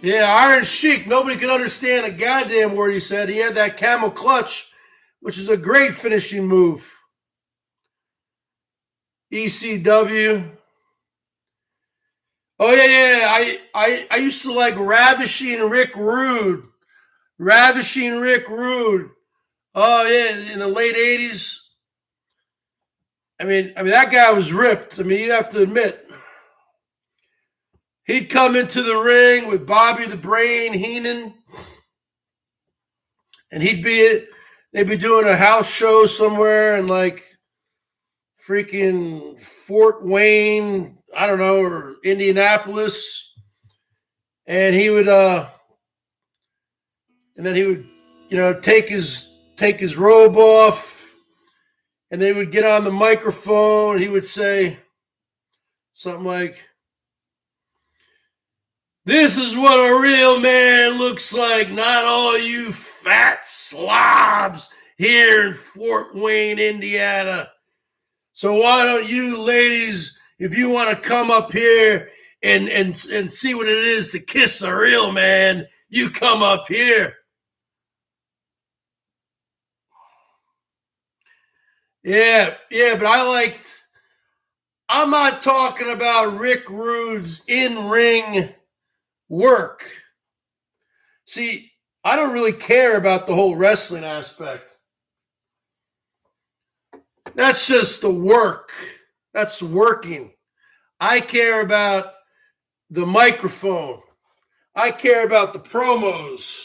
Yeah, Iron Sheik. Nobody could understand a goddamn word he said. He had that camel clutch, which is a great finishing move. ECW. Oh, yeah. I used to like Ravishing Rick Rude. Oh, yeah, in the late 80s. I mean, that guy was ripped. I mean, you have to admit. He'd come into the ring with Bobby the Brain Heenan, and they'd they'd be doing a house show somewhere in like freaking Fort Wayne, I don't know, or Indianapolis. And he would and then he would, take his robe off, and then he would get on the microphone and he would say something like, "This is what a real man looks like, not all you fat slobs here in Fort Wayne, Indiana. So why don't you ladies, if you want to come up here and see what it is to kiss a real man, you come up here." Yeah, but I'm not talking about Rick Rude's in-ring work. See, I don't really care about the whole wrestling aspect. That's just the work. That's working. I care about the microphone. I care about the promos.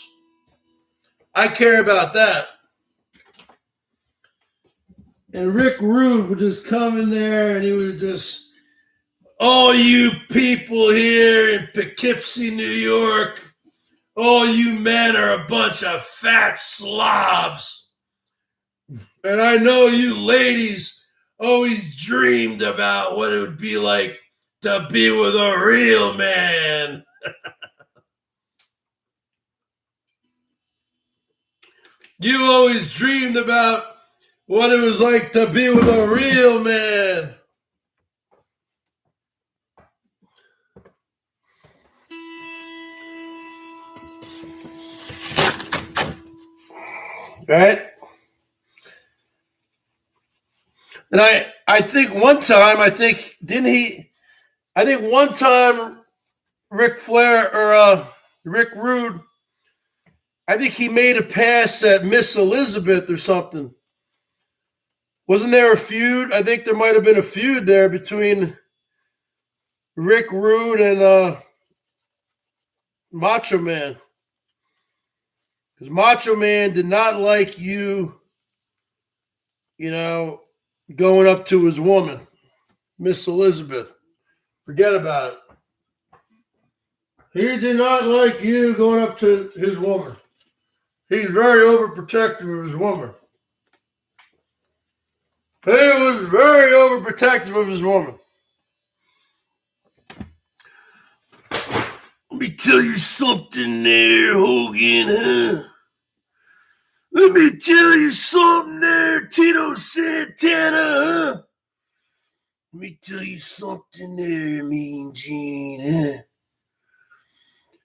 I care about that. And Rick Rude would just come in there and he would just, "All you people here in Poughkeepsie, New York, all you men are a bunch of fat slobs. And I know you ladies always dreamed about what it would be like to be with a real man." You always dreamed about what it was like to be with a real man. Right? And I think one time, Ric Flair or Rick Rude, I think he made a pass at Miss Elizabeth or something. Wasn't there a feud? I think there might have been a feud there between Rick Rude and Macho Man. Because Macho Man did not like you, going up to his woman, Miss Elizabeth. Forget about it. He did not like you going up to his woman. He's very overprotective of his woman. He was very overprotective of his woman. Let me tell you something there, Hogan, huh? Let me tell you something there, Tito Santana, huh? Let me tell you something there, Mean Gene, huh?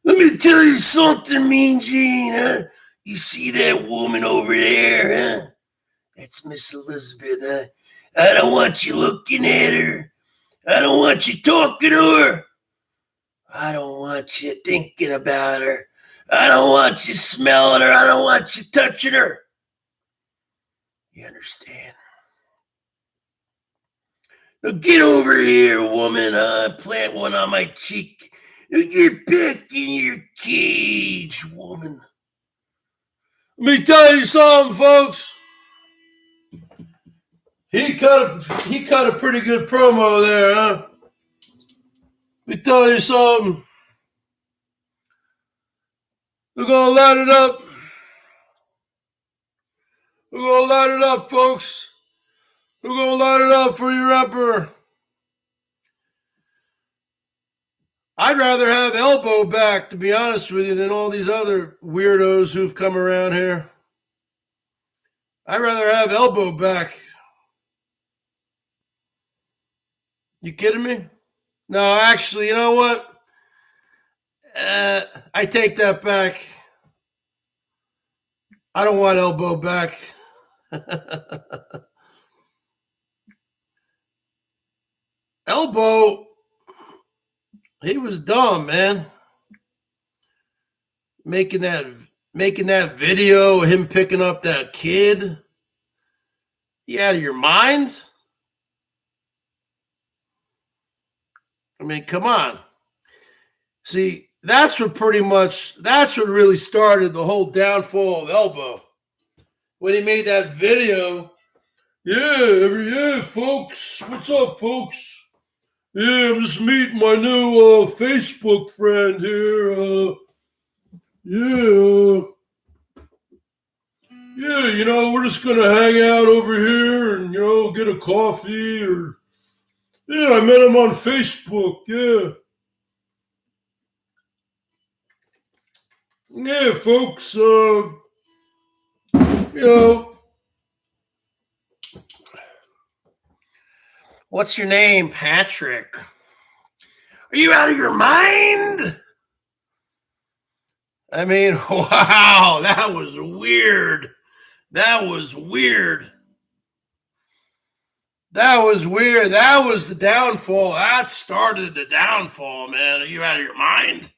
Let me tell you something, Mean Gene, huh? You see that woman over there, huh? That's Miss Elizabeth, huh? I don't want you looking at her. I don't want you talking to her. I don't want you thinking about her. I don't want you smelling her. I don't want you touching her. You understand? Now get over here, woman. Plant one on my cheek. Now get back in your cage, woman. Let me tell you something, folks. He cut a pretty good promo there, huh? Let me tell you something. We're gonna light it up. We're gonna light it up, folks. We're gonna light it up for your emperor. I'd rather have Elbow back, to be honest with you, than all these other weirdos who've come around here. I'd rather have Elbow back. You kidding me? No, actually, you know what? I take that back. I don't want Elbow back. Elbow, he was dumb, man. Making that video of him picking up that kid. You out of your mind? I mean, come on. See, that's what really started the whole downfall of Elbow. when he made that video. Yeah, folks. What's up, folks? Yeah, I'm just meeting my new Facebook friend here. Yeah, we're just gonna hang out over here and get a coffee or I met him on Facebook. Yeah, folks. What's your name, Patrick? Are you out of your mind? I mean, wow, that was weird. That was weird. That was the downfall. That started the downfall, man. Are you out of your mind?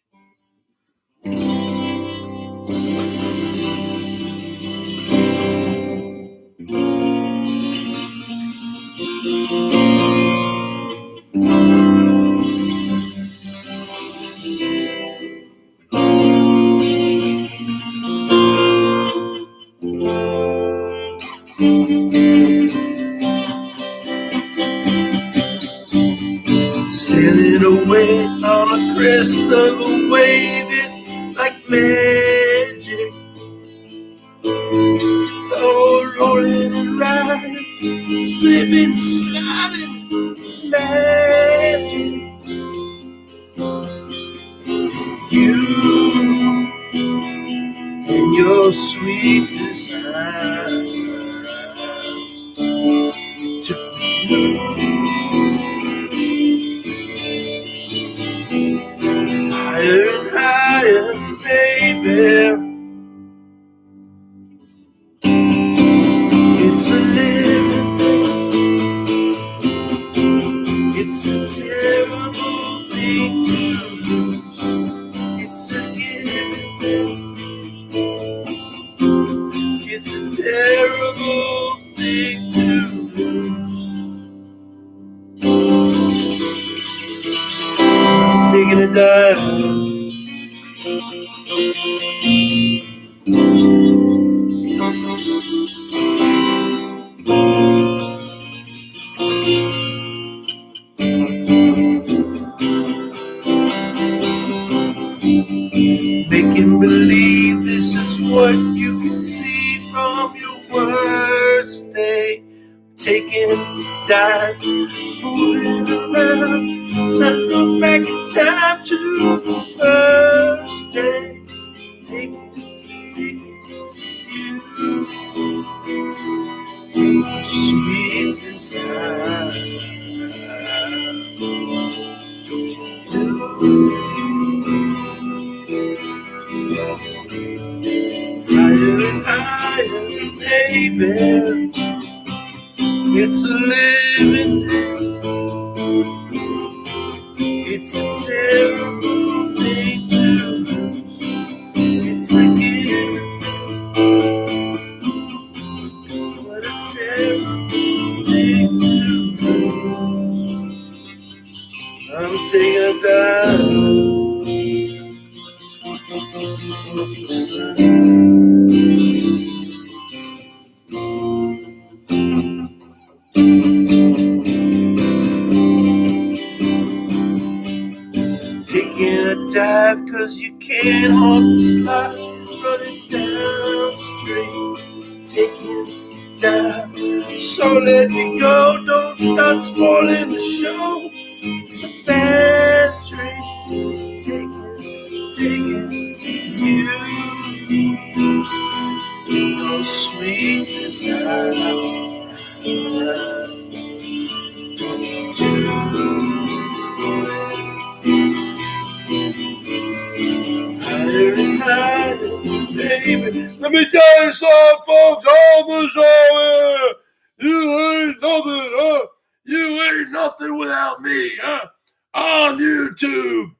Sailing away on a crest of a wave, it's like magic. Oh, rolling and riding, slipping and sliding, it's magic. You and your sweet desire, you took me higher and higher, baby. It's a living thing. It's a terrible thing to lose. It's a given thing. It's a terrible thing to lose. I'm taking a dive. Making believe this is what you can see from your worst day. Taking a dive, moving around, trying to look back in time to the first day. Taking you, sweet desire. Don't you do? Higher and higher, baby. It's a living thing. It's a terrible thing to lose. It's a given thing. What a terrible thing to lose. I'm taking a dive. Taking a dive cause you can't hold the slide, running downstream. Taking a dive, so let me go, don't start spoiling the show. It's a bad dream. Taking you in your sweet desire. Don't you do? Higher and higher, baby. Let me tell you something, folks. On the show, you ain't nothing, huh? You ain't nothing without me, huh? On YouTube.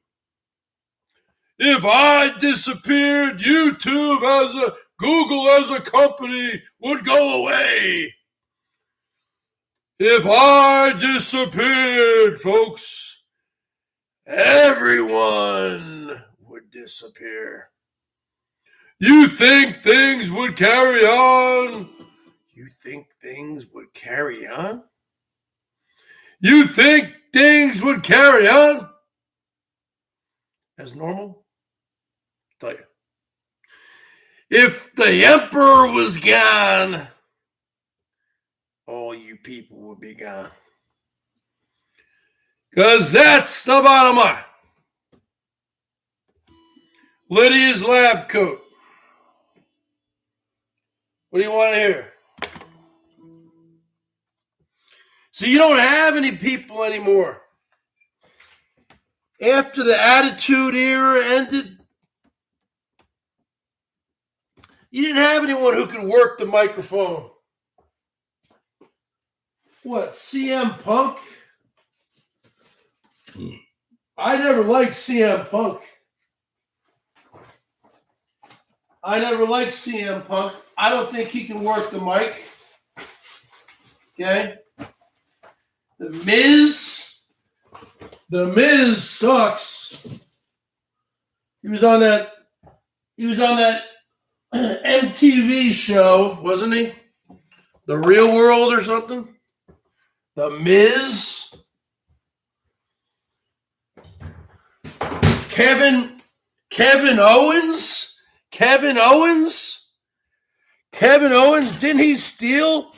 If I disappeared, YouTube as a Google as a company would go away. If I disappeared, folks, everyone would disappear. You think things would carry on? You think things would carry on? You think things would carry on as normal? I'll tell you. If the emperor was gone, all you people would be gone. Because that's the bottom line. Lydia's lab coat. What do you want to hear? So you don't have any people anymore. After the Attitude Era ended, you didn't have anyone who could work the microphone. What, CM Punk? I never liked CM Punk. I don't think he can work the mic. Okay? The Miz sucks. He was on that MTV show, wasn't he? The Real World or something? The Miz. Kevin Owens? Kevin Owens, didn't he steal?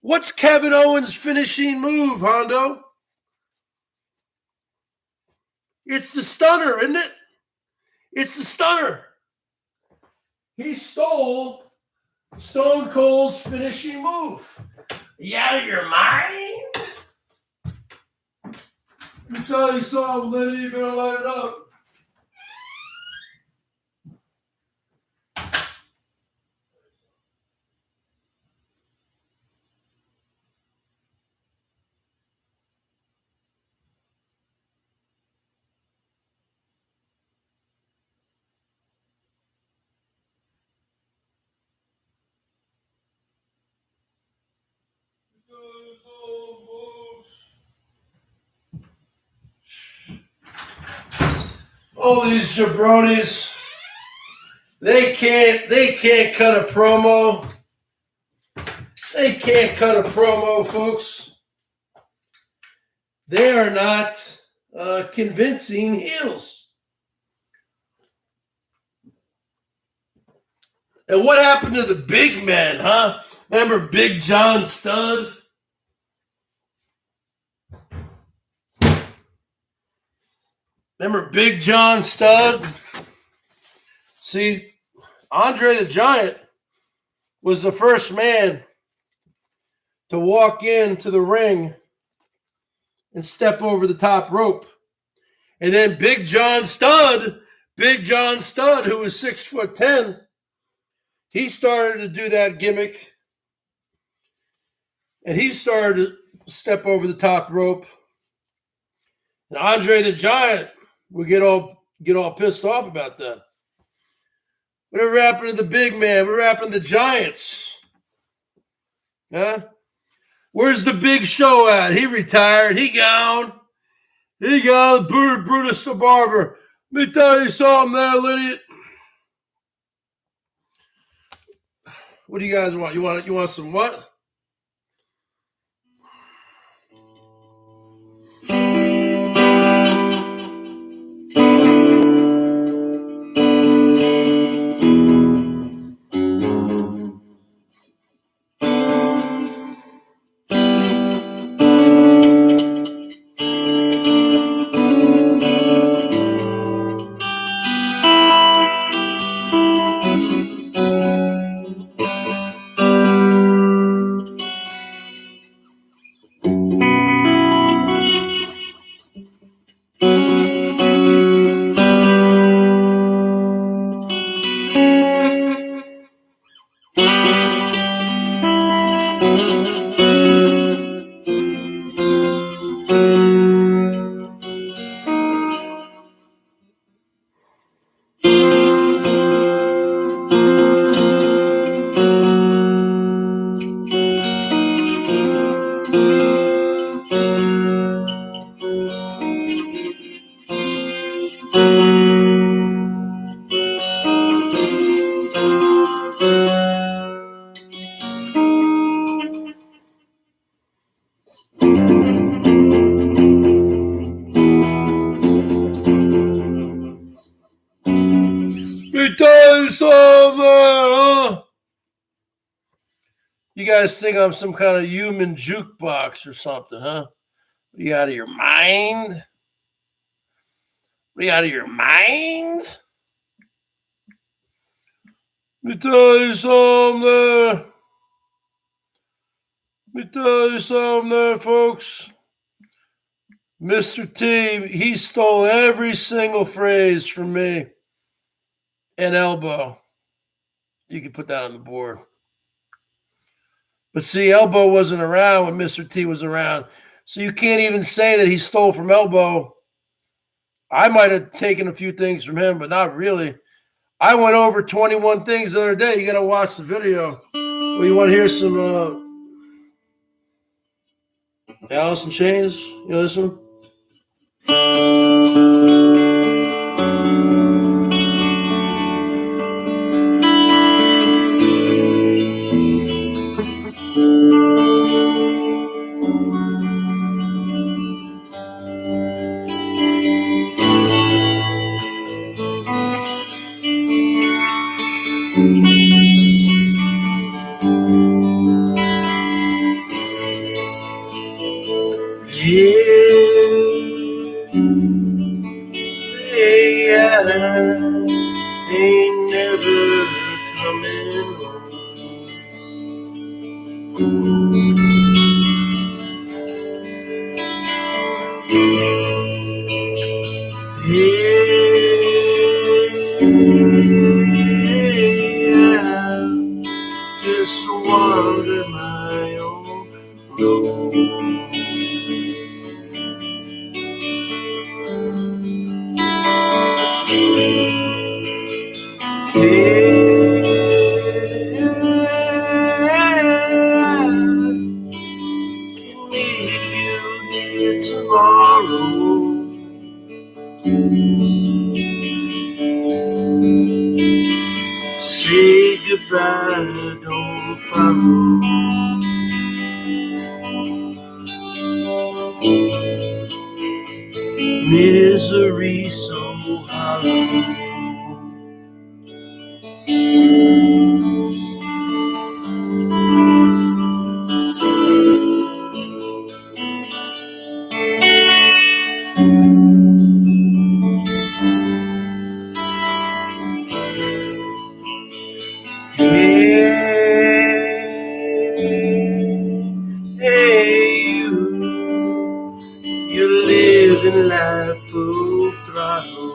What's Kevin Owens' finishing move, Hondo? It's the stunner, isn't it? It's the stunner. He stole Stone Cold's finishing move. You out of your mind? You thought he saw him, you're going to light it up. All these jabronis, they can't cut a promo. They can't cut a promo, folks. They are not convincing heels. And what happened to the big men, huh? Remember Big John Studd? Remember Big John Studd? See, Andre the Giant was the first man to walk into the ring and step over the top rope. And then Big John Studd, who was 6'10", he started to do that gimmick. And he started to step over the top rope. And Andre the Giant would get all pissed off about that. Whatever happened to the big man? Whatever happened to the Giants? Huh? Where's the Big Show at? He retired. He gone. Brutus the Barber. Let me tell you something there, Lydia. What do you guys want? You want some what? Me tell you something, huh? You guys think I'm some kind of human jukebox or something, huh? Are you out of your mind? Are you out of your mind? Let me tell you something there. Let me tell you something there, folks. Mr. T, he stole every single phrase from me and Elbow. You can put that on the board. But see, Elbow wasn't around when Mr. T was around. So you can't even say that he stole from Elbow. I might have taken a few things from him, but not really. I went over 21 things the other day. You got to watch the video. Well, you want to hear some Alice in Chains? You listen? Ain't never coming home. I just wander my own road. Tomorrow, say goodbye, don't follow. Misery so hollow. You're living life full throttle.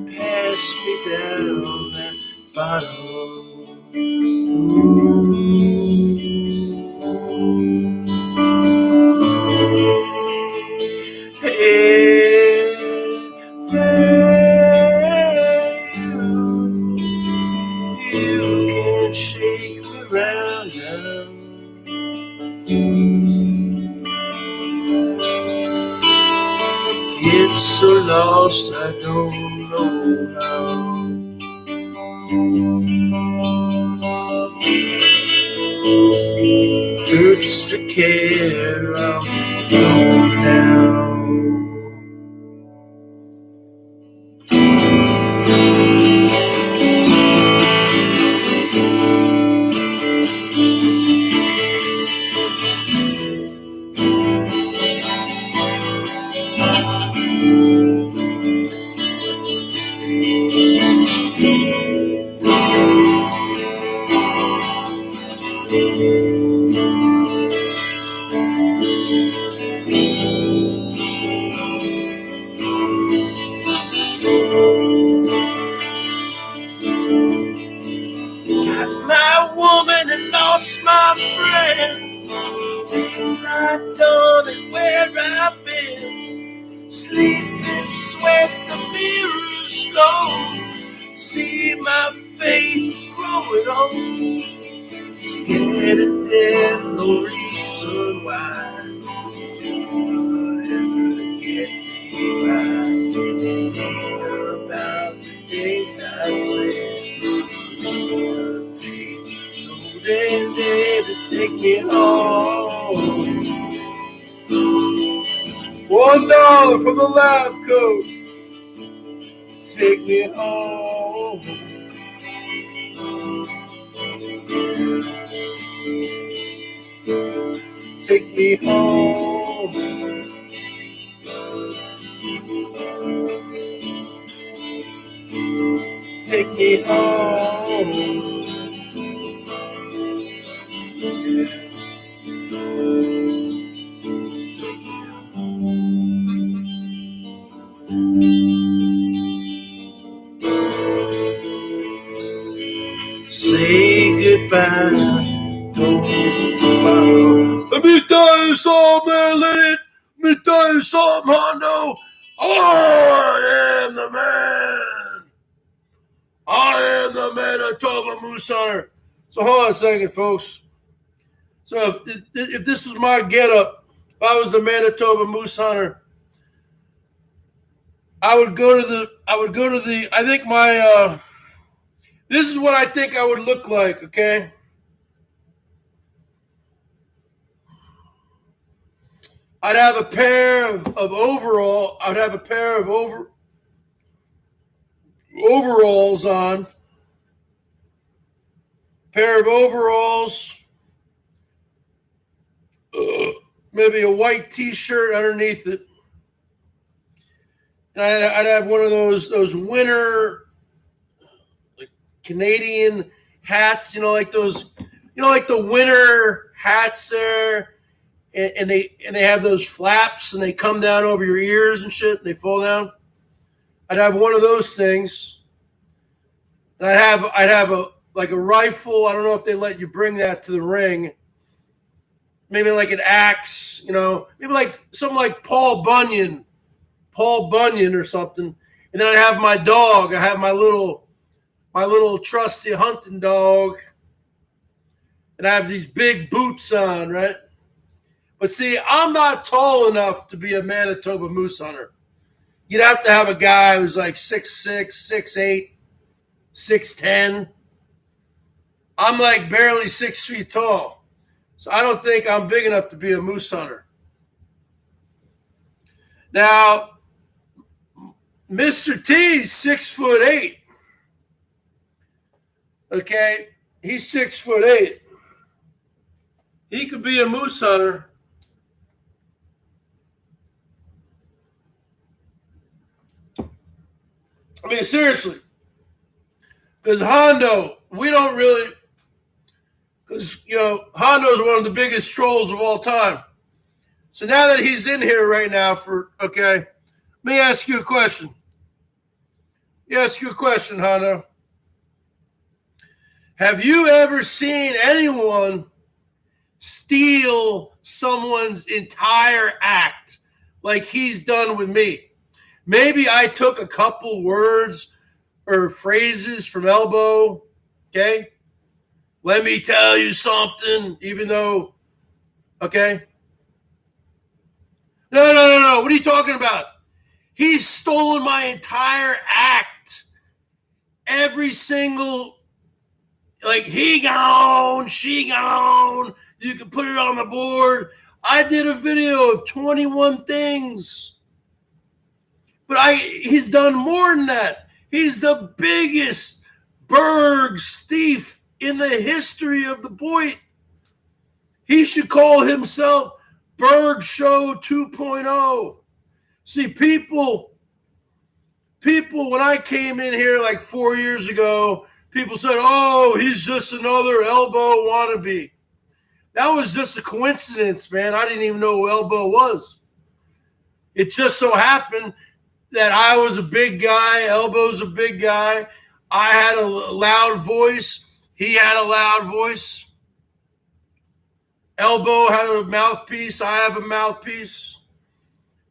Pass me down that bottle. You can shake me round now. Get so lost I don't know how. Hurts to care I'm going down. Lost my friends, things I've done and where I've been. Sleep and sweat, the mirror's gone. See my face is growing old. Scared of death, no reason. reason why. Do whatever to get me by. Think about the things I said. Read a page, loaded there to take me home. $1 from the lab coat. Take me home. Take me home. Take me home. Yeah. Say goodbye. Don't follow. Let me tell you something, man. Let me tell you something, Hondo. I am the man. I am the Manitoba Moose Hunter. So hold on a second, folks. So if this was my getup, if I was the Manitoba Moose Hunter, I would go to the. I think my. This is what I think I would look like. Okay. I'd have a pair of overall. I'd have a pair of overalls on. Pair of overalls. Maybe a white T-shirt underneath it. And I'd have one of those winter like Canadian hats. Like those. Like the winter hats there. And they have those flaps and they come down over your ears and shit. And they fall down. I'd have one of those things. And I'd have a rifle. I don't know if they let you bring that to the ring. Maybe like an axe, maybe like something like Paul Bunyan or something. And then I'd have my dog. I have my little trusty hunting dog. And I have these big boots on, right? But see, I'm not tall enough to be a Manitoba moose hunter. You'd have to have a guy who's like 6'6", 6'8", 6'10". I'm like barely 6 feet tall. So I don't think I'm big enough to be a moose hunter. Now, Mr. T's 6'8". Okay, he's 6'8". He could be a moose hunter. I mean, seriously. Because Hondo, we don't really, because, Hondo's one of the biggest trolls of all time. So now that he's in here right now let me ask you a question. Hondo. Have you ever seen anyone steal someone's entire act like he's done with me? Maybe I took a couple words or phrases from Elbow, okay? Let me tell you something, even though, okay? No. What are you talking about? He's stolen my entire act. Every single, he gone, she gone. You can put it on the board. I did a video of 21 things. But he's done more than that. He's the biggest BERGS thief in the history of the Boyd. He should call himself BERGS Show 2.0. See, people, when I came in here like 4 years ago, people said, oh, he's just another Elbow wannabe. That was just a coincidence, man. I didn't even know who Elbow was. It just so happened that I was a big guy. Elbow's a big guy. I had a loud voice. He had a loud voice. Elbow had a mouthpiece. I have a mouthpiece.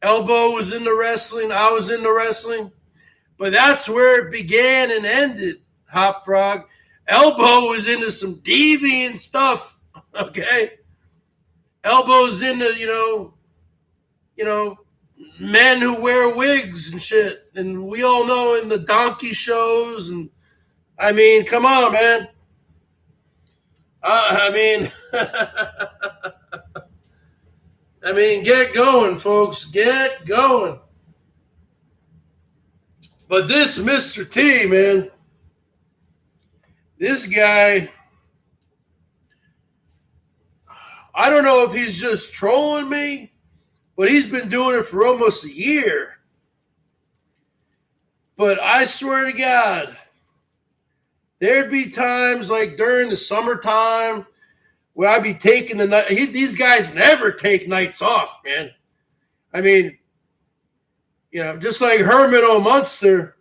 Elbow was into wrestling. I was into wrestling. But that's where it began and ended, Hop Frog. Elbow was into some deviant stuff, okay? elbows into, men who wear wigs and shit. And we all know in the donkey shows. And I mean, come on, man. I mean, get going, folks. Get going. But this Mr. T, man, this guy, I don't know if he's just trolling me, but he's been doing it for almost a year. But I swear to God, there'd be times like during the summertime where I'd be taking the night. These guys never take nights off, man. I mean, just like Herman O. Munster,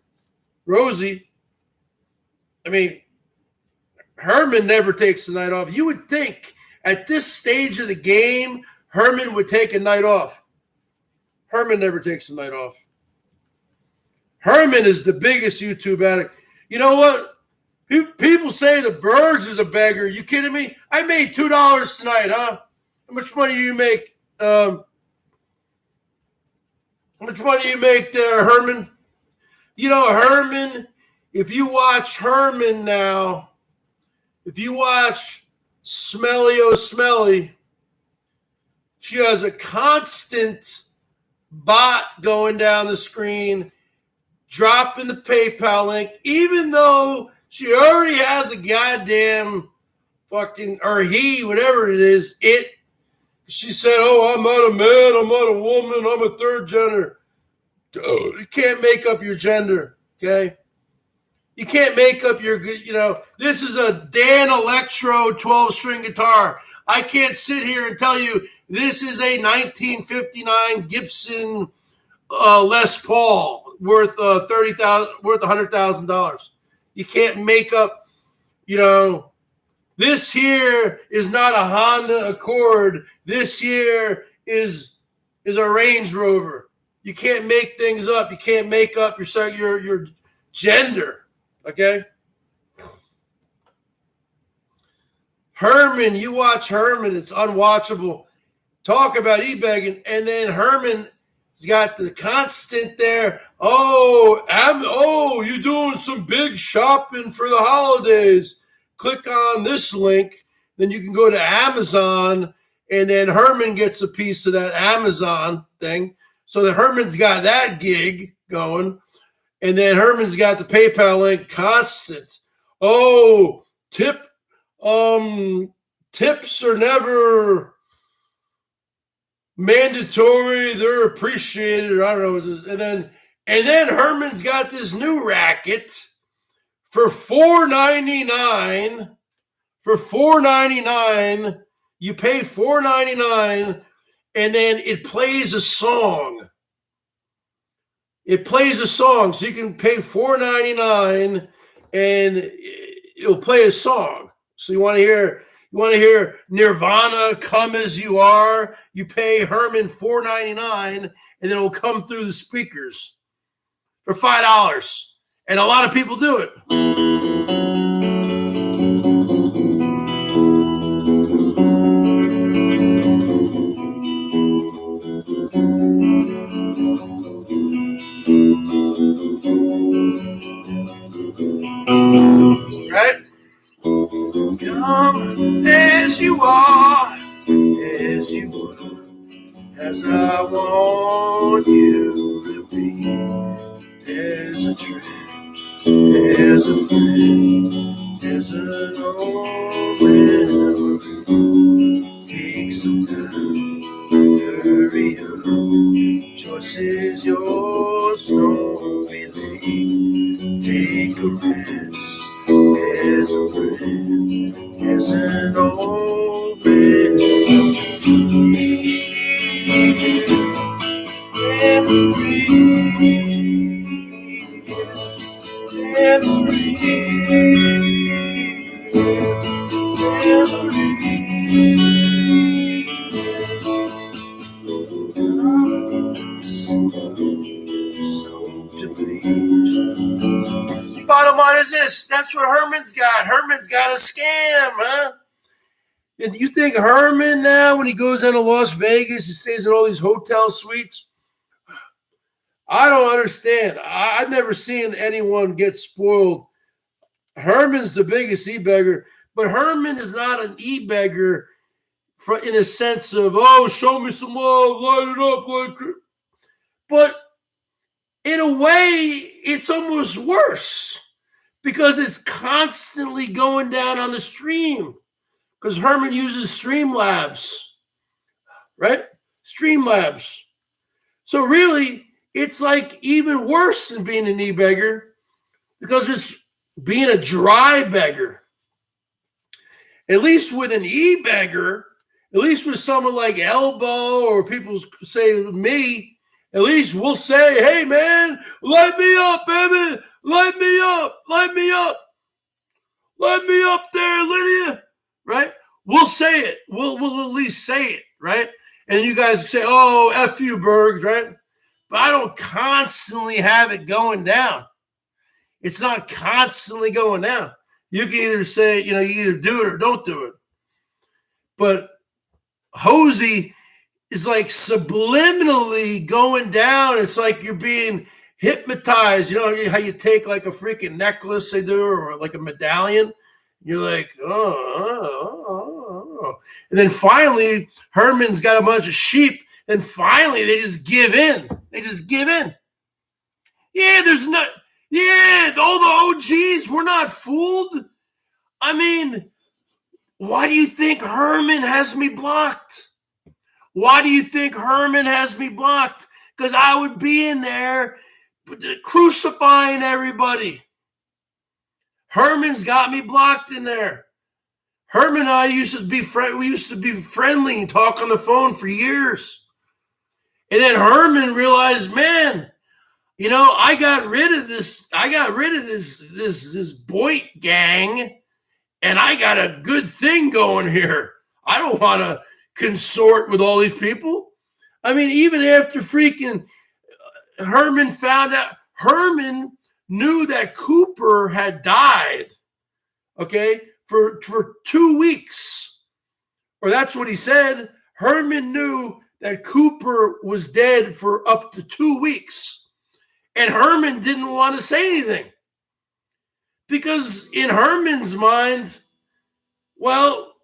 Rosie. I mean, Herman never takes the night off. You would think at this stage of the game, Herman would take a night off. Herman never takes a night off. Herman is the biggest YouTube addict. You know what? People say the Bergs is a beggar. You kidding me? I made $2 tonight, huh? How much money do you make? How much money do you make there, Herman? Herman, if you watch Herman now, if you watch Smelly O Smelly, she has a constant bot going down the screen, dropping the PayPal link, even though she already has a goddamn fucking, or he, whatever it is, she said, oh, I'm not a man, I'm not a woman, I'm a third gender. You can't make up your gender, okay? You can't make up your, this is a Dan Electro 12-string guitar. I can't sit here and tell you this is a 1959 Gibson Les Paul worth $100,000. You can't make up, this here is not a Honda Accord. This here is a Range Rover. You can't make things up. You can't make up your gender. Okay? Herman, you watch Herman, it's unwatchable. Talk about e-begging. And then Herman's got the constant there. Oh, you're doing some big shopping for the holidays. Click on this link. Then you can go to Amazon. And then Herman gets a piece of that Amazon thing. So that Herman's got that gig going. And then Herman's got the PayPal link constant. Oh, tips are never mandatory. They're appreciated. I don't know. And then Herman's got this new racket for $4.99. For $4.99, you pay $4.99, and then it plays a song. It plays a song, so you can pay $4.99 and it'll play a song. So you want to hear Nirvana, Come As You Are, you pay Herman $4.99 and then it'll come through the speakers for $5. And a lot of people do it. Right? Come as you are, as you are, as I want you to be, as a friend, as a friend, as an old memory. Take some time, hurry up, choice is yours, don't be late. Take a rest. As a friend, as an old memory. Bottom line is this. That's what Herman's got. Herman's got a scam, huh? And you think Herman now, when he goes down to Las Vegas, he stays in all these hotel suites? I don't understand. I've never seen anyone get spoiled. Herman's the biggest e-beggar, but Herman is not an e-beggar in a sense of, oh, show me some love, light it up. Like, but in a way, it's almost worse because it's constantly going down on the stream because Herman uses Streamlabs, right? Streamlabs. So really, it's like even worse than being an e-beggar because it's being a dry beggar. At least with an e-beggar, at least with someone like Elbow or people say me, at least we'll say, hey, man, light me up, baby. Light me up. Light me up. Light me up there, Lydia. Right? We'll say it. We'll at least say it, right? And you guys say, oh, F you, Bergs, right? But I don't constantly have it going down. It's not constantly going down. You can either say, you either do it or don't do it. But Hosey is like subliminally going down. It's like you're being hypnotized. You know how you take like a freaking necklace they do or like a medallion? You're like, oh. And then finally, Herman's got a bunch of sheep. And finally, they just give in. They just give in. Yeah, all the OGs were not fooled. I mean, why do you think Herman has me blocked? Why do you think Herman has me blocked? Because I would be in there crucifying everybody. Herman's got me blocked in there. Herman and I used to be friendly and talk on the phone for years. And then Herman realized, man, I got rid of this Boyd gang, and I got a good thing going here. I don't want to consort with all these people. I mean, even after freaking Herman found out, Herman knew that Cooper had died, okay, for 2 weeks. Or that's what he said. Herman knew that Cooper was dead for up to 2 weeks. And Herman didn't want to say anything. Because in Herman's mind, well,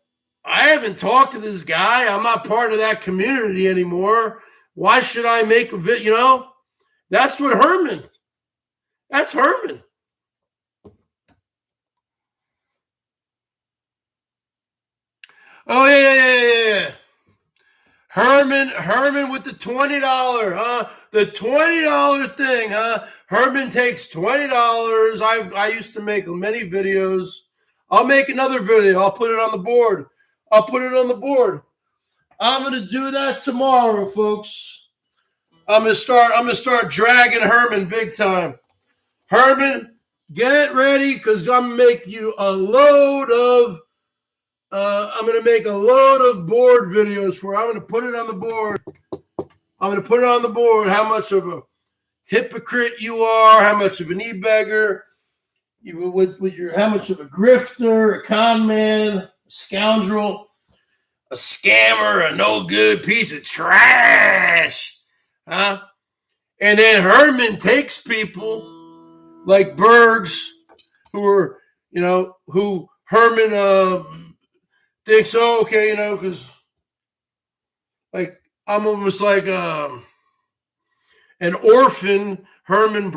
I haven't talked to this guy. I'm not part of that community anymore. Why should I make a video? That's what Herman. That's Herman. Oh, yeah. Herman with the $20, huh? The $20 thing, huh? Herman takes $20. I used to make many videos. I'll make another video. I'll put it on the board. I'm gonna do that tomorrow, folks. I'm gonna start dragging Herman big time. Herman, get ready because I'm gonna make you a load of. I'm gonna make a load of board videos for you. I'm gonna put it on the board. How much of a hypocrite you are, how much of an e-beggar, how much of a grifter, a con man, a scoundrel, a scammer, a no good piece of trash, huh? And then Herman takes people like Bergs, who Herman thinks, oh, okay, because like I'm almost like an orphan. Herman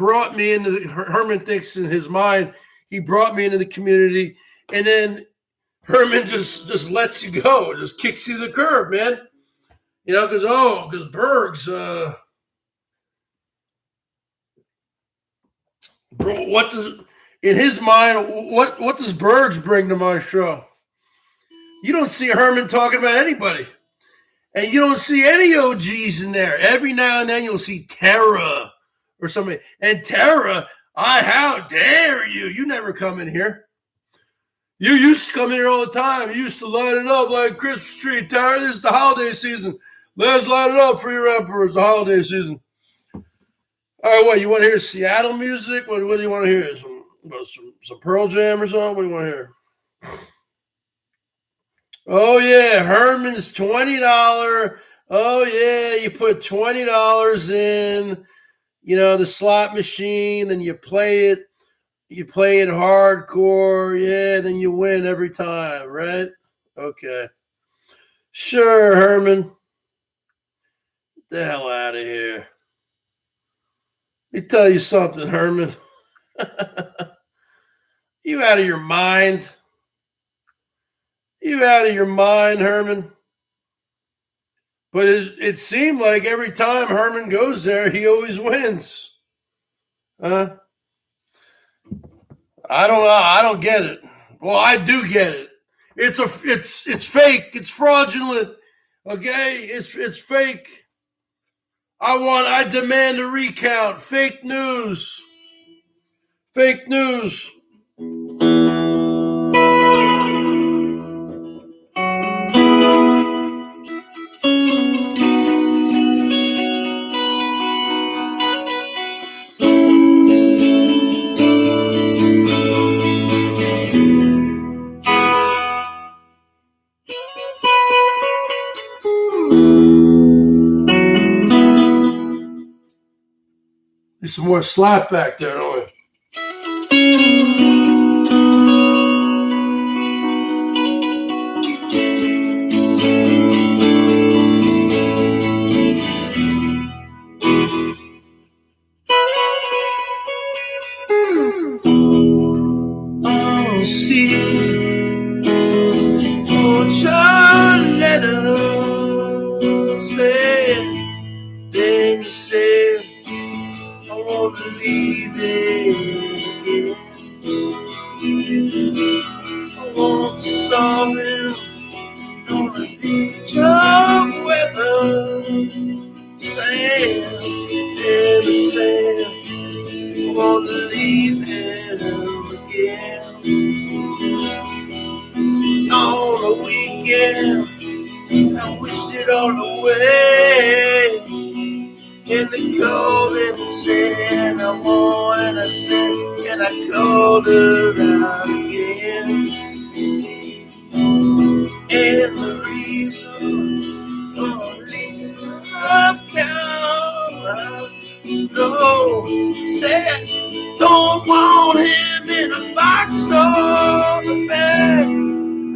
thinks in his mind, he brought me into the community, and then Herman just lets you go, just kicks you to the curb, man. Because Bergs, in his mind, what does Bergs bring to my show? You don't see Herman talking about anybody. And you don't see any OGs in there. Every now and then you'll see Tara or somebody. And Tara, how dare you? You never come in here. You used to come in here all the time. You used to light it up like a Christmas tree. Tara, this is the holiday season. Let's light it up for your emperor. It's the holiday season. All right, what, you want to hear Seattle music? What do you want to hear? Some Pearl Jam or something? What do you want to hear? Oh yeah, Herman's $20. Oh yeah, you put $20 in, the slot machine, then you play it. You play it hardcore, yeah, then you win every time, right? Okay. Sure, Herman. Get the hell out of here. Let me tell you something, Herman. You out of your mind? You out of your mind, Herman? But it seemed like every time Herman goes there, he always wins. Huh? I don't know. I don't get it. Well, I do get it. It's fake. It's fraudulent. Okay? It's fake. I demand a recount. Fake news. Fake news. There's some more slap back there, don't we? Oh, see, won't your letter say, then you say, I won't believe it again. I once saw him on the beach of weather, sand in the sand. I won't leave him again. On a weekend, I wished it all away. In the cold and the sand, I won and I said, and I called her out again. And the reason only I've come, no, said, don't want him in a box or the bag.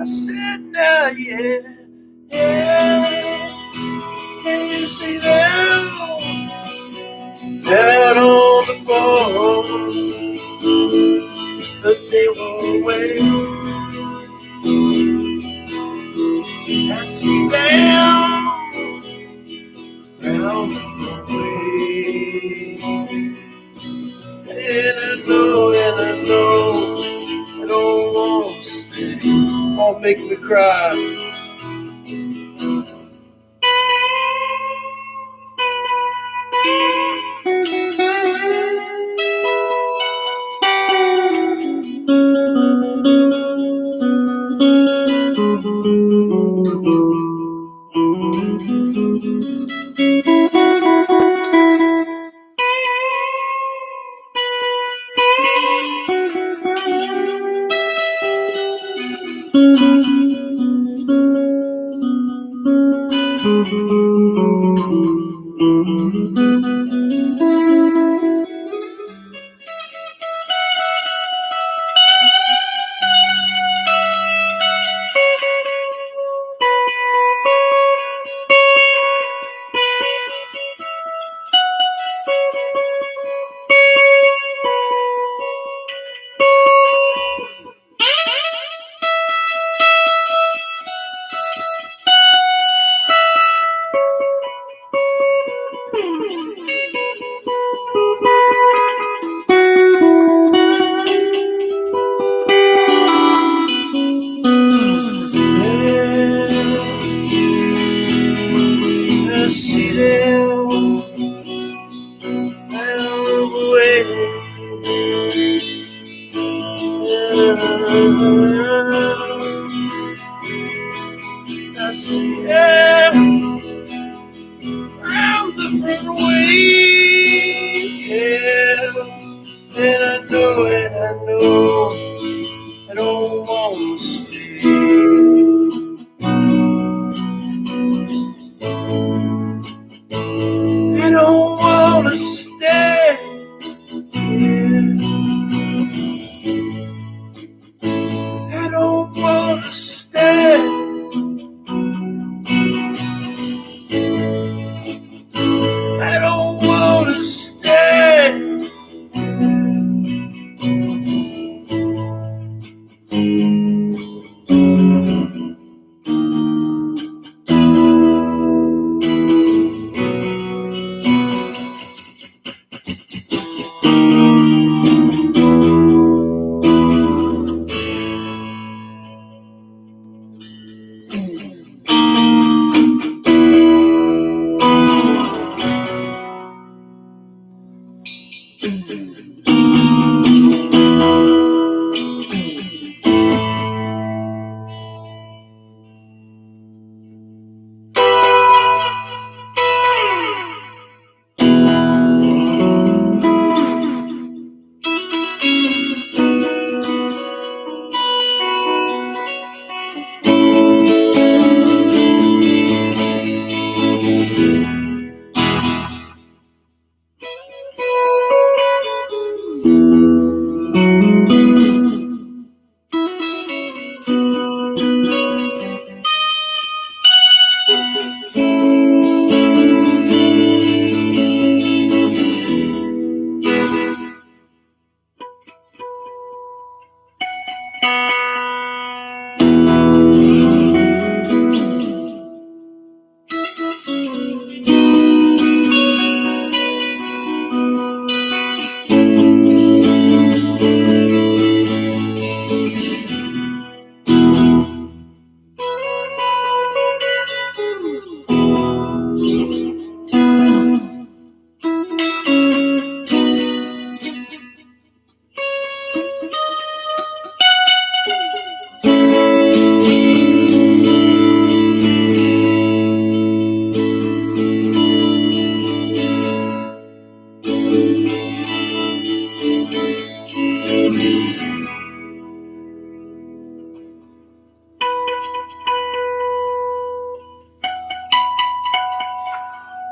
I said, now, yeah, can you see them out on the phone? But they were away. I see them round the freeway. And I know, I don't want to stay. Won't make me cry. I see them round the freeway, yeah. And I know, I don't want to stay. don't want to stay here. I don't want to stay. I don't want to stay.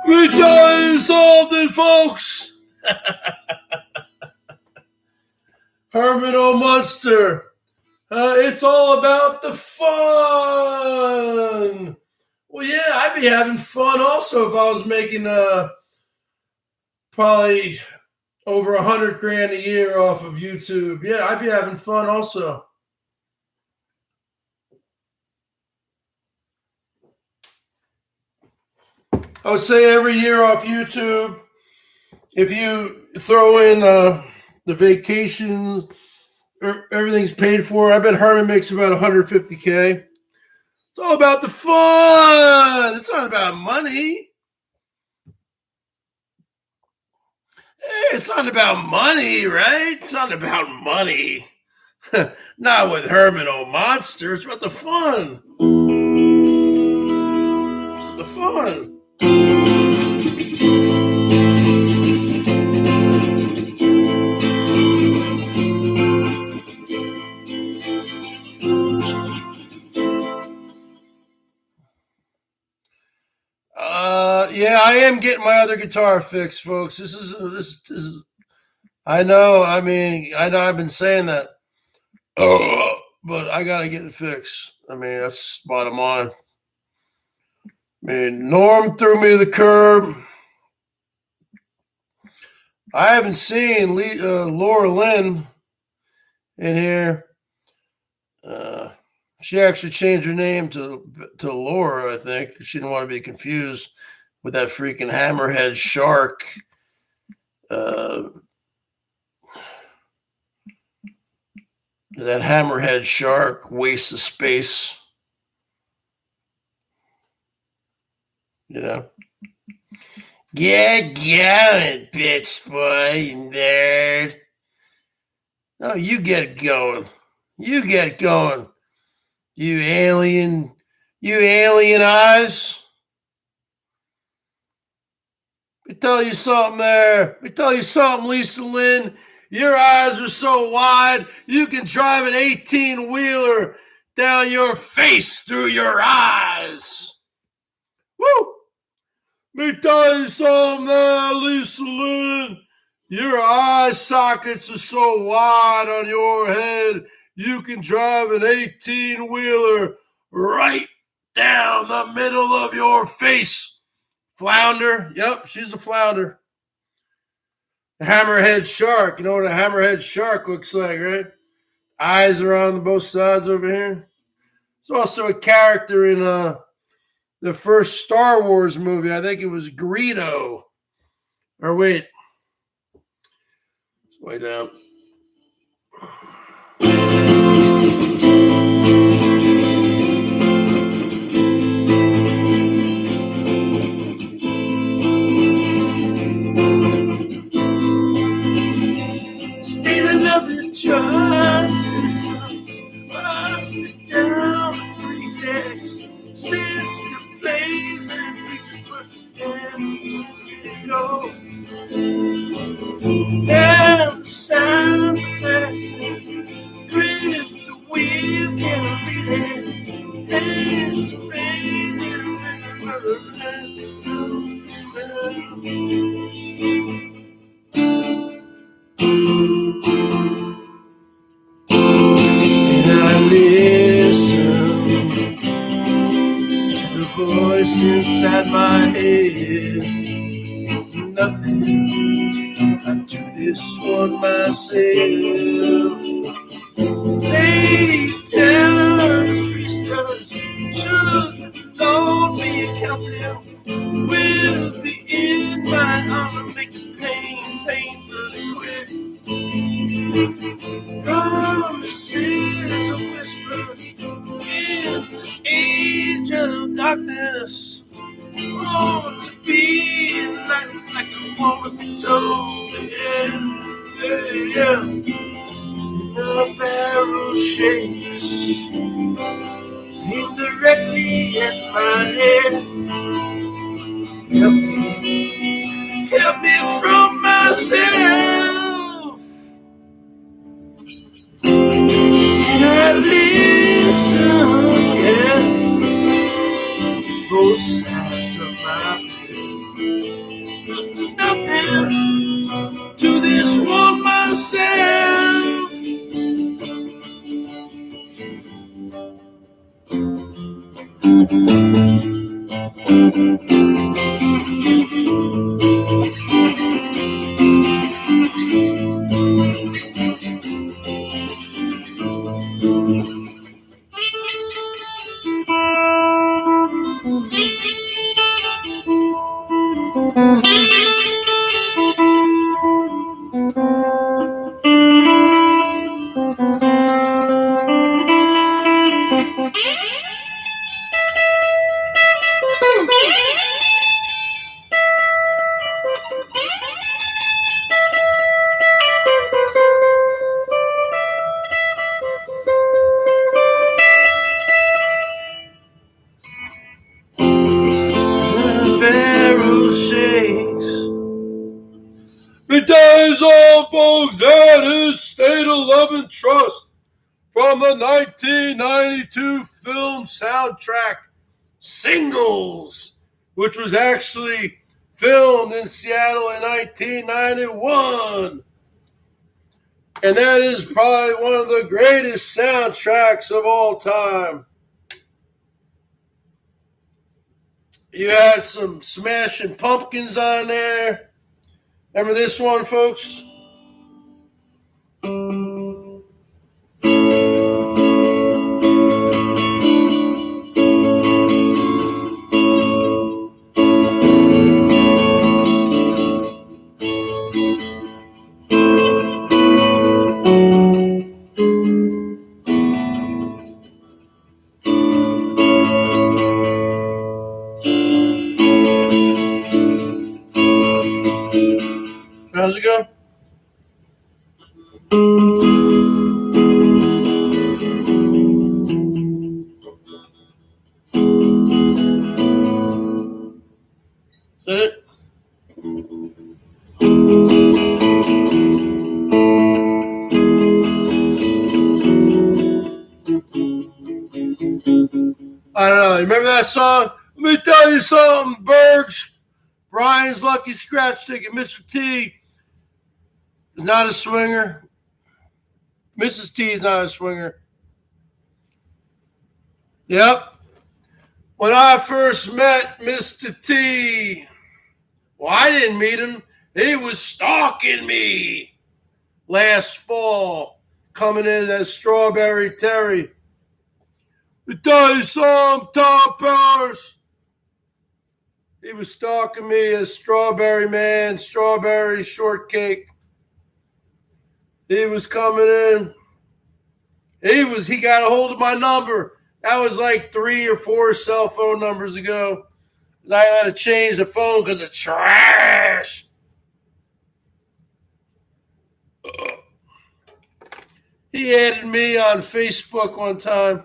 We done something, folks. Herman O. Munster. It's all about the fun. Well, yeah, I'd be having fun also if I was making probably over $100,000 a year off of YouTube. Yeah, I'd be having fun also. I would say every year off YouTube, if you throw in the vacation, everything's paid for. I bet Herman makes about $150K. It's all about the fun. It's not about money. Hey, it's not about money, right? It's not about money. Not with Herman O. Monster. It's about the fun. It's about the fun. Yeah, I am getting my other guitar fixed, folks. This is. I know. I mean, I know. I've been saying that, but I gotta get it fixed. I mean, that's bottom line. I mean, Norm threw me to the curb. I haven't seen Laura Lynn in here. She actually changed her name to Laura, I think. She didn't want to be confused with that freaking hammerhead shark. That hammerhead shark waste of space. You know? Get going, bitch boy, you nerd. No, you get it going. You get it going. You alien eyes. Let me tell you something there. Let me tell you something, Lisa Lynn. Your eyes are so wide, you can drive an 18-wheeler down your face through your eyes. Woo! Let me tell you something there, Lisa Lynn. Your eye sockets are so wide on your head, you can drive an 18-wheeler right down the middle of your face. Flounder. Yep, she's a flounder. A hammerhead shark. You know what a hammerhead shark looks like, right? Eyes are on both sides over here. There's also a character in the first Star Wars movie. I think it was Greedo. Or wait. It's way down. State of love and trust is busted down the pretext. Since the plays and preachers were and go. And the signs are passing. Grip the wheel, can I read it? It's the rain. And I listen to the voice inside my head. Nothing, I do this one myself. Late times, priest does, should the Lord be accounting, will be in my armor, making pain painfully quick. Promises are whispered in the age of darkness. Want to be like I want to be told, yeah. And the barrel shakes indirectly at my head. Help me from myself. And I listen, yeah, both sides of my bed. Nothing to this one myself. Days on folks, that is State of Love and Trust from the 1992 film soundtrack Singles, which was actually filmed in Seattle in 1991. And that is probably one of the greatest soundtracks of all time. You had some Smashing Pumpkins on there. Remember this one, folks? How's it go? Is that it? I don't know. You remember that song? Let me tell you something, BERGS Brian's lucky scratch ticket. Mr. T is not a swinger. Mrs. T is not a swinger. Yep. When I first met Mr. T, well, I didn't meet him. He was stalking me last fall, coming in as Strawberry Terry. To tell you something, Tom Powers. He was stalking me as Strawberry Man, Strawberry Shortcake. He was coming in. He got a hold of my number. That was like 3 or 4 cell phone numbers ago. I had to change the phone because of trash. He added me on Facebook one time.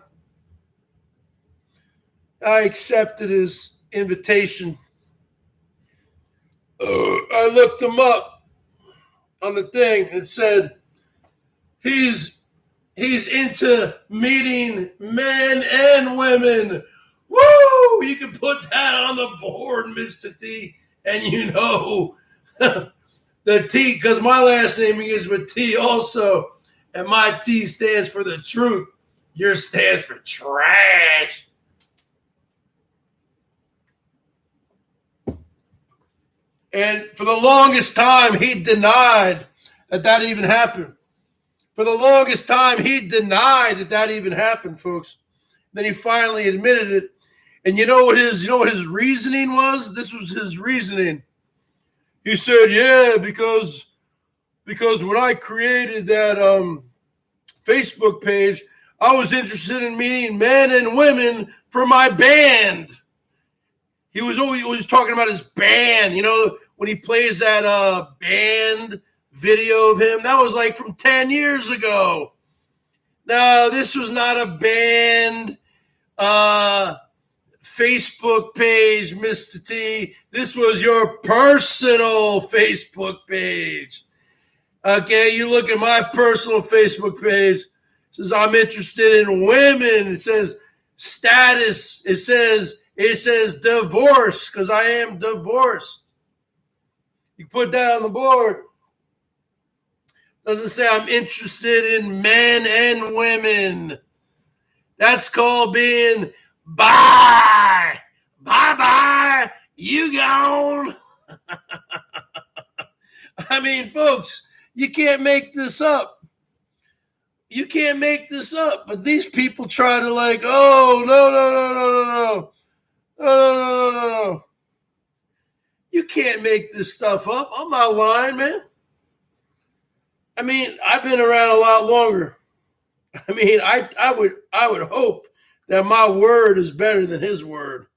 I accepted his invitation. I looked him up on the thing. It said he's into meeting men and women. Woo! You can put that on the board, Mr. T, and you know the T, because my last name is with T also, and my T stands for the truth. Yours stands for trash. And for the longest time, he denied that even happened. For the longest time, he denied that even happened, folks. Then he finally admitted it. And you know what his reasoning was? This was his reasoning. He said, "Yeah, because when I created that Facebook page, I was interested in meeting men and women for my band." He was always talking about his band. You know, when he plays that band video of him, that was like from 10 years ago. No, this was not a band Facebook page, Mr. T. This was your personal Facebook page. Okay, you look at my personal Facebook page. It says I'm interested in women. It says status. It says divorce because I am divorced. You put that on the board. Doesn't say I'm interested in men and women. That's called being bye. Bye-bye. You gone. I mean, folks, you can't make this up. You can't make this up. But these people try to like, oh, no. No. You can't make this stuff up. I'm not lying, man. I mean, I've been around a lot longer. I mean, I would hope that my word is better than his word.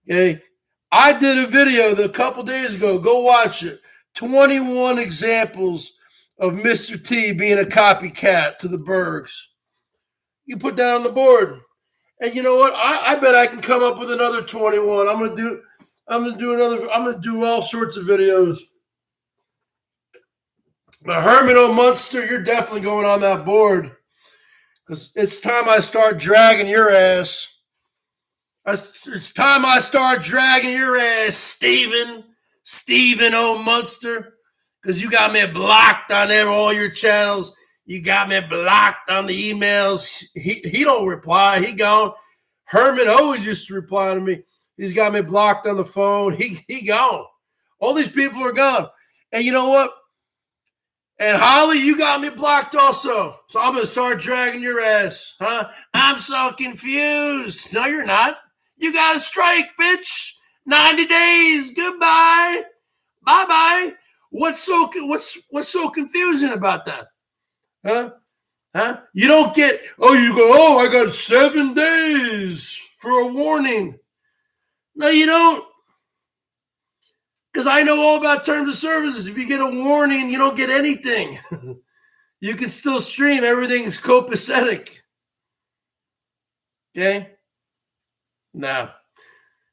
Okay. I did a video a couple days ago. Go watch it. 21 examples of Mr. T being a copycat to the Bergs. You put that on the board. And you know what? I bet I can come up with another 21. I'm gonna do all sorts of videos. But Herman O. Munster, you're definitely going on that board. Because it's time I start dragging your ass. It's time I start dragging your ass, Stephen O. Munster. Because you got me blocked on all your channels. You got me blocked on the emails. He don't reply. He gone. Herman always used to reply to me. He's got me blocked on the phone. He gone. All these people are gone. And you know what? And Holly, you got me blocked also. So I'm going to start dragging your ass. Huh? I'm so confused. No, you're not. You got a strike, bitch. 90 days. Goodbye. Bye-bye. What's so confusing about that? Huh? You don't get, I got 7 days for a warning. No, you don't. Because I know all about terms of services. If you get a warning, you don't get anything. You can still stream. Everything's copacetic. Okay? Now,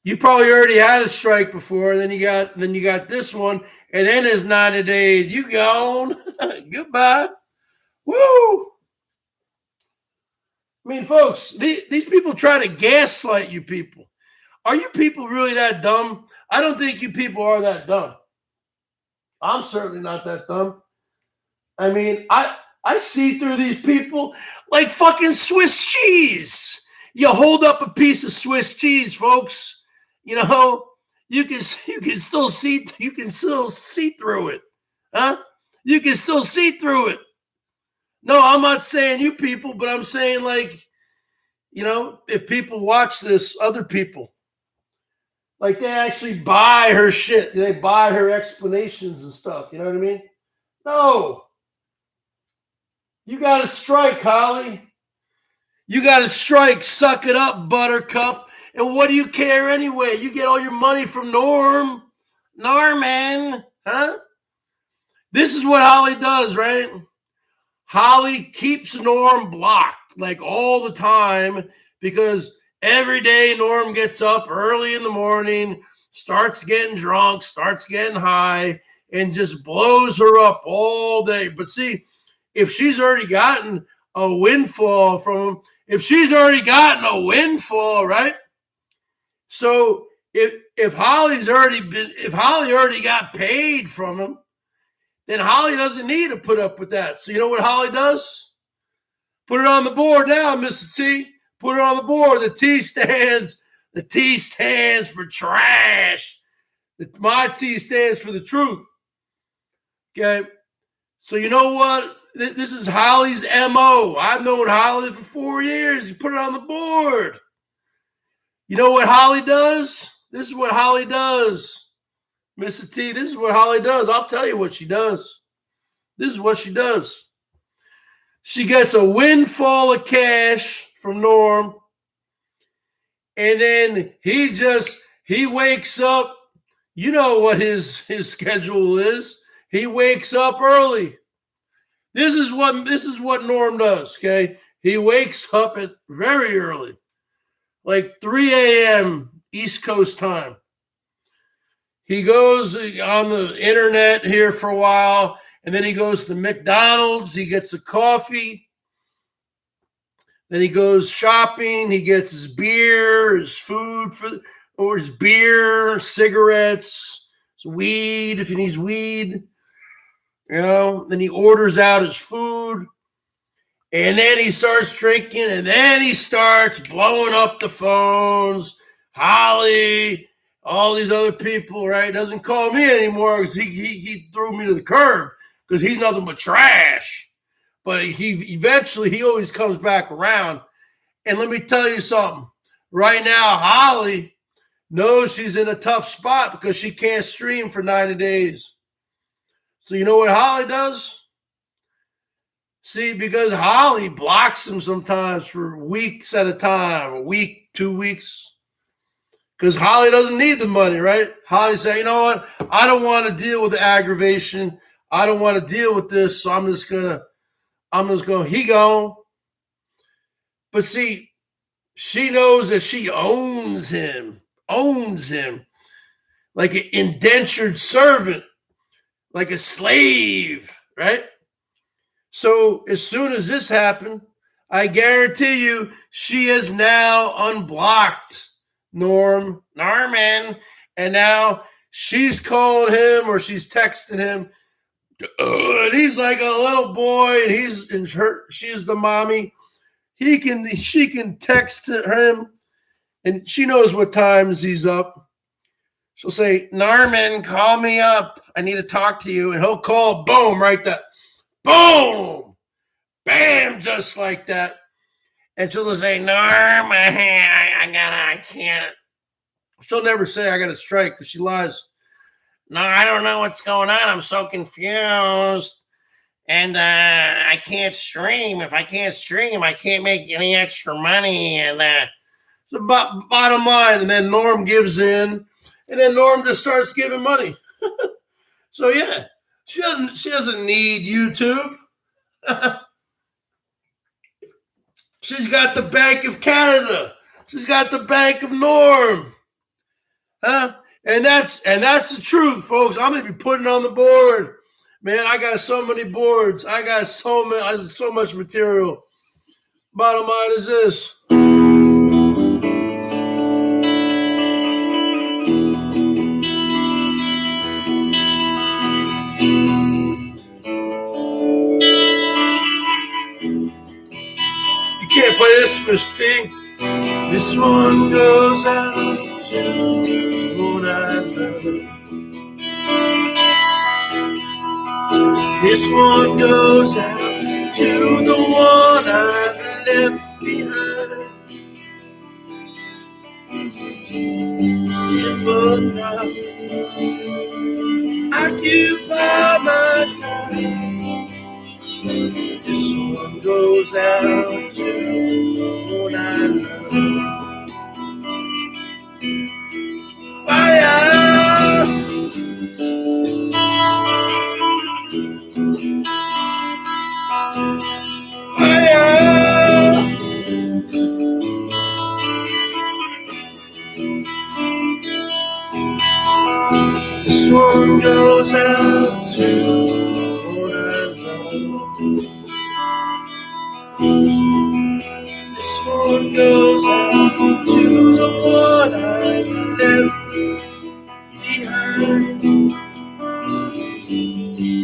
you probably already had a strike before, and then you got this one, and then it's 90 days. You gone. Goodbye. Woo! I mean, folks, these people try to gaslight you people. Are you people really that dumb? I don't think you people are that dumb. I'm certainly not that dumb. I mean, I see through these people like fucking Swiss cheese. You hold up a piece of Swiss cheese, folks. You know, you can still see through it. Huh? You can still see through it. No, I'm not saying you people, but I'm saying, like, you know, if people watch this, other people, like, they actually buy her shit. They buy her explanations and stuff. You know what I mean? No. You got to strike, Holly. You got to strike. Suck it up, Buttercup. And what do you care anyway? You get all your money from Norman. Huh? This is what Holly does, right? Holly keeps Norm blocked, like, all the time, because every day Norm gets up early in the morning, starts getting drunk, starts getting high, and just blows her up all day. But see, if she's already gotten a windfall from him, right? So if Holly already got paid from him, then Holly doesn't need to put up with that. So you know what Holly does? Put it on the board now, Mr. T. Put it on the board. The T stands for trash. My T stands for the truth. Okay. So you know what? This is Holly's MO. I've known Holly for 4 years. You put it on the board. You know what Holly does? This is what Holly does. Mr. T, this is what Holly does. I'll tell you what she does. This is what she does. She gets a windfall of cash from Norm, and then he wakes up. You know what his schedule is. He wakes up early. This is what Norm does, okay? He wakes up at very early, like 3 a.m. East Coast time. He goes on the internet here for a while, and then he goes to McDonald's. He gets a coffee. Then he goes shopping. He gets his beer, his food, or his beer, cigarettes, his weed, if he needs weed. You know, then he orders out his food. And then he starts drinking, and then he starts blowing up the phones. Holly, all these other people, right? Doesn't call me anymore because he threw me to the curb because he's nothing but trash. But he always comes back around. And let me tell you something. Right now, Holly knows she's in a tough spot because she can't stream for 90 days. So you know what Holly does? See, because Holly blocks him sometimes for weeks at a time, a week, 2 weeks. Because Holly doesn't need the money, right? Holly say, you know what? I don't want to deal with the aggravation. I don't want to deal with this, so I'm just gonna, he gone. But see, she knows that she owns him like an indentured servant, like a slave, right? So as soon as this happened, I guarantee you she is now unblocked Norman, and now she's calling him or she's texting him, and he's like a little boy, and she's the mommy. She can text him, and she knows what times he's up. She'll say, Norman, call me up. I need to talk to you. And he'll call, boom, right there. Boom! Bam! Just like that. And she'll just say, Norm, I can't. She'll never say I got to strike because she lies. No, I don't know what's going on. I'm so confused. And I can't stream. If I can't stream, I can't make any extra money. And so bottom line, and then Norm gives in. And then Norm just starts giving money. So yeah, she doesn't need YouTube. She's got the Bank of Canada. She's got the Bank of Norm. Huh? And that's the truth, folks. I'm gonna be putting on the board. Man, I got so many boards. I got so much material. Bottom line is this. can't play this, Mr. T. This one goes out to what I love. This one goes out to the one I've left behind. Simple problem, occupy my time. This one goes out to what I love. Fire. This one goes out to what I love. This one goes out to the one I've left behind.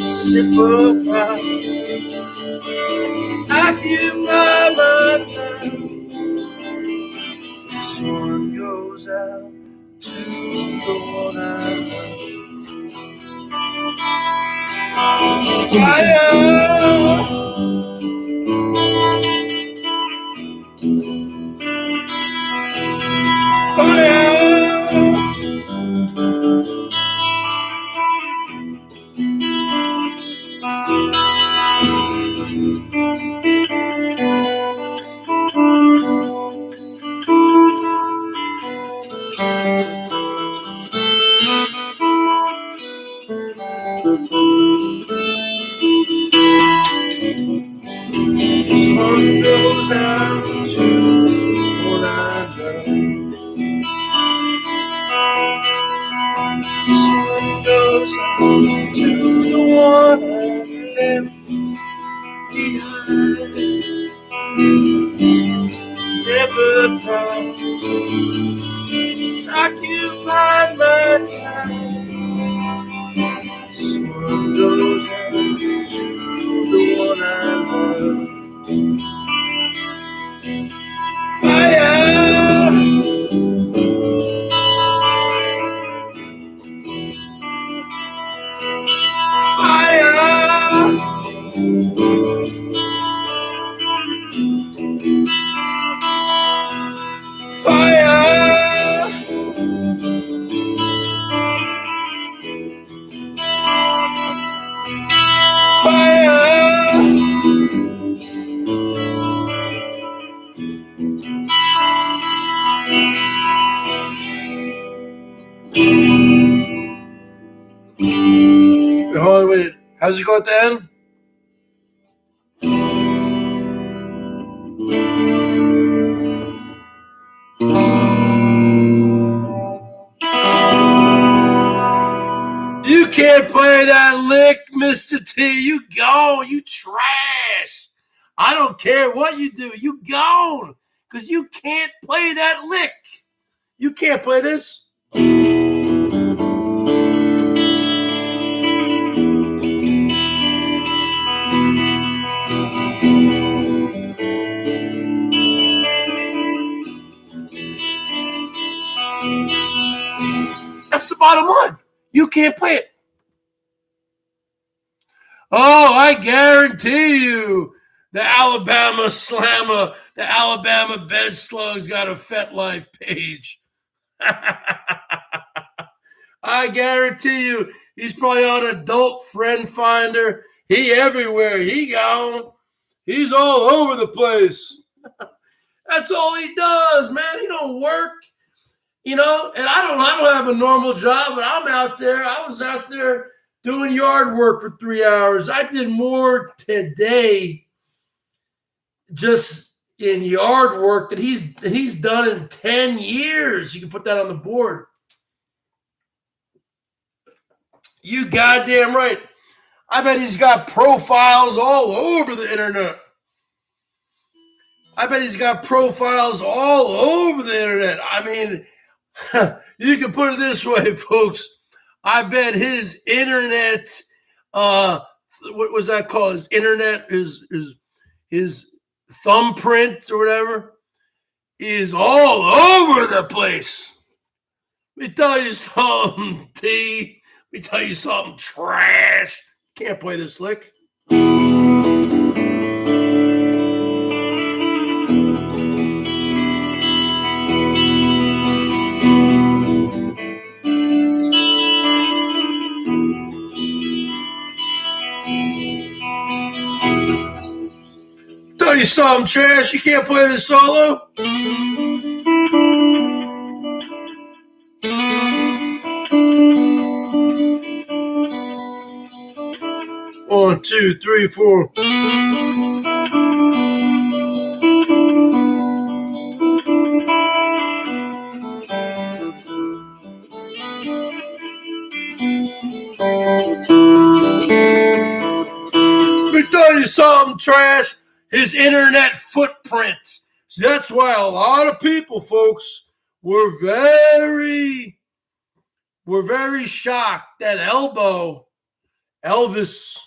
Simple problem, occupy my time. This one goes out to the one I love. Fire. This one goes out to what I love. This one goes out to the one I've left behind. Never promised occupied my time. This one goes out to the one I love. Fire. Fire. Fire. Fire. Hold on, wait. How's it go at the end? You can't play that lick, Mr. T. You gone. You trash. I don't care what you do. You gone. Because you can't play that lick. You can't play this. That's the bottom line. You can't play it. Oh, I guarantee you the Alabama Slammer, the Alabama Bed Slugs got a FetLife page. I guarantee you he's probably on Adult Friend Finder. He everywhere. He gone. He's all over the place. That's all he does, man. He don't work. You know, and I don't have a normal job, but I'm out there. I was out there doing yard work for 3 hours. I did more today just in yard work that he's done in 10 years. You can put that on the board. You goddamn right. I bet he's got profiles all over the internet. I bet he's got profiles all over the internet. I mean, you can put it this way, folks. I bet his internet, what was that called? His internet, his thumbprint or whatever is all over the place. Let me tell you something, T. Let me tell you something, trash. Can't play this lick. Tell you something, trash. You can't play this solo. 1, 2, 3, 4. Let me tell you something, trash. His internet footprint. See, that's why a lot of people, folks, were very shocked that Elvis,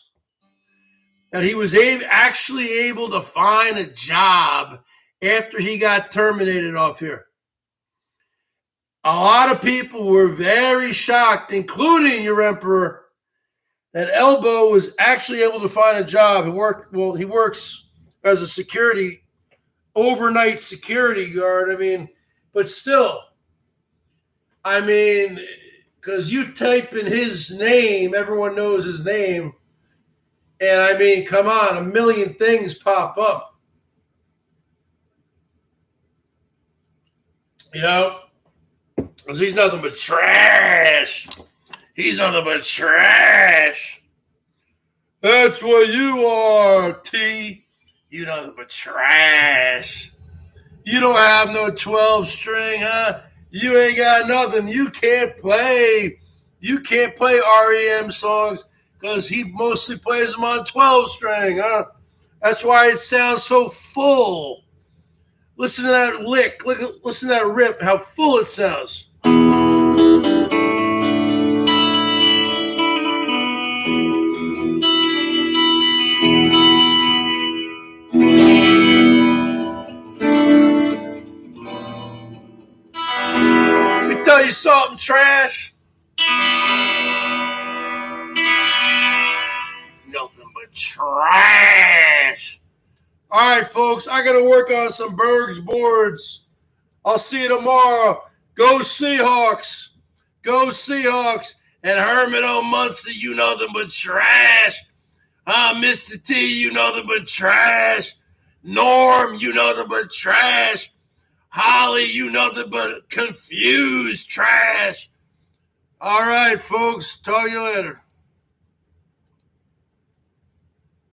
that he was actually able to find a job after he got terminated off here. A lot of people were very shocked, including your emperor, that Elbow was actually able to find a job. He works as a overnight security guard. I mean, but still, I mean, because you type in his name, everyone knows his name. And I mean, come on, a million things pop up. You know, because he's nothing but trash. He's nothing but trash. That's what you are, T. You nothing but trash. You don't have no 12-string, huh? You ain't got nothing. You can't play. You can't play REM songs because he mostly plays them on 12-string, huh? That's why it sounds so full. Listen to that lick. Listen to that rip, how full it sounds. Let me tell you something, trash. Nothing but trash. All right, folks, I got to work on some BERGS boards. I'll see you tomorrow. Go Seahawks. Go Seahawks. And Herman O. Muncie, you nothing but trash. Mr. T, you nothing but trash. Norm, you nothing but trash. Holly, you nothing but confused trash. All right, folks. Talk to you later.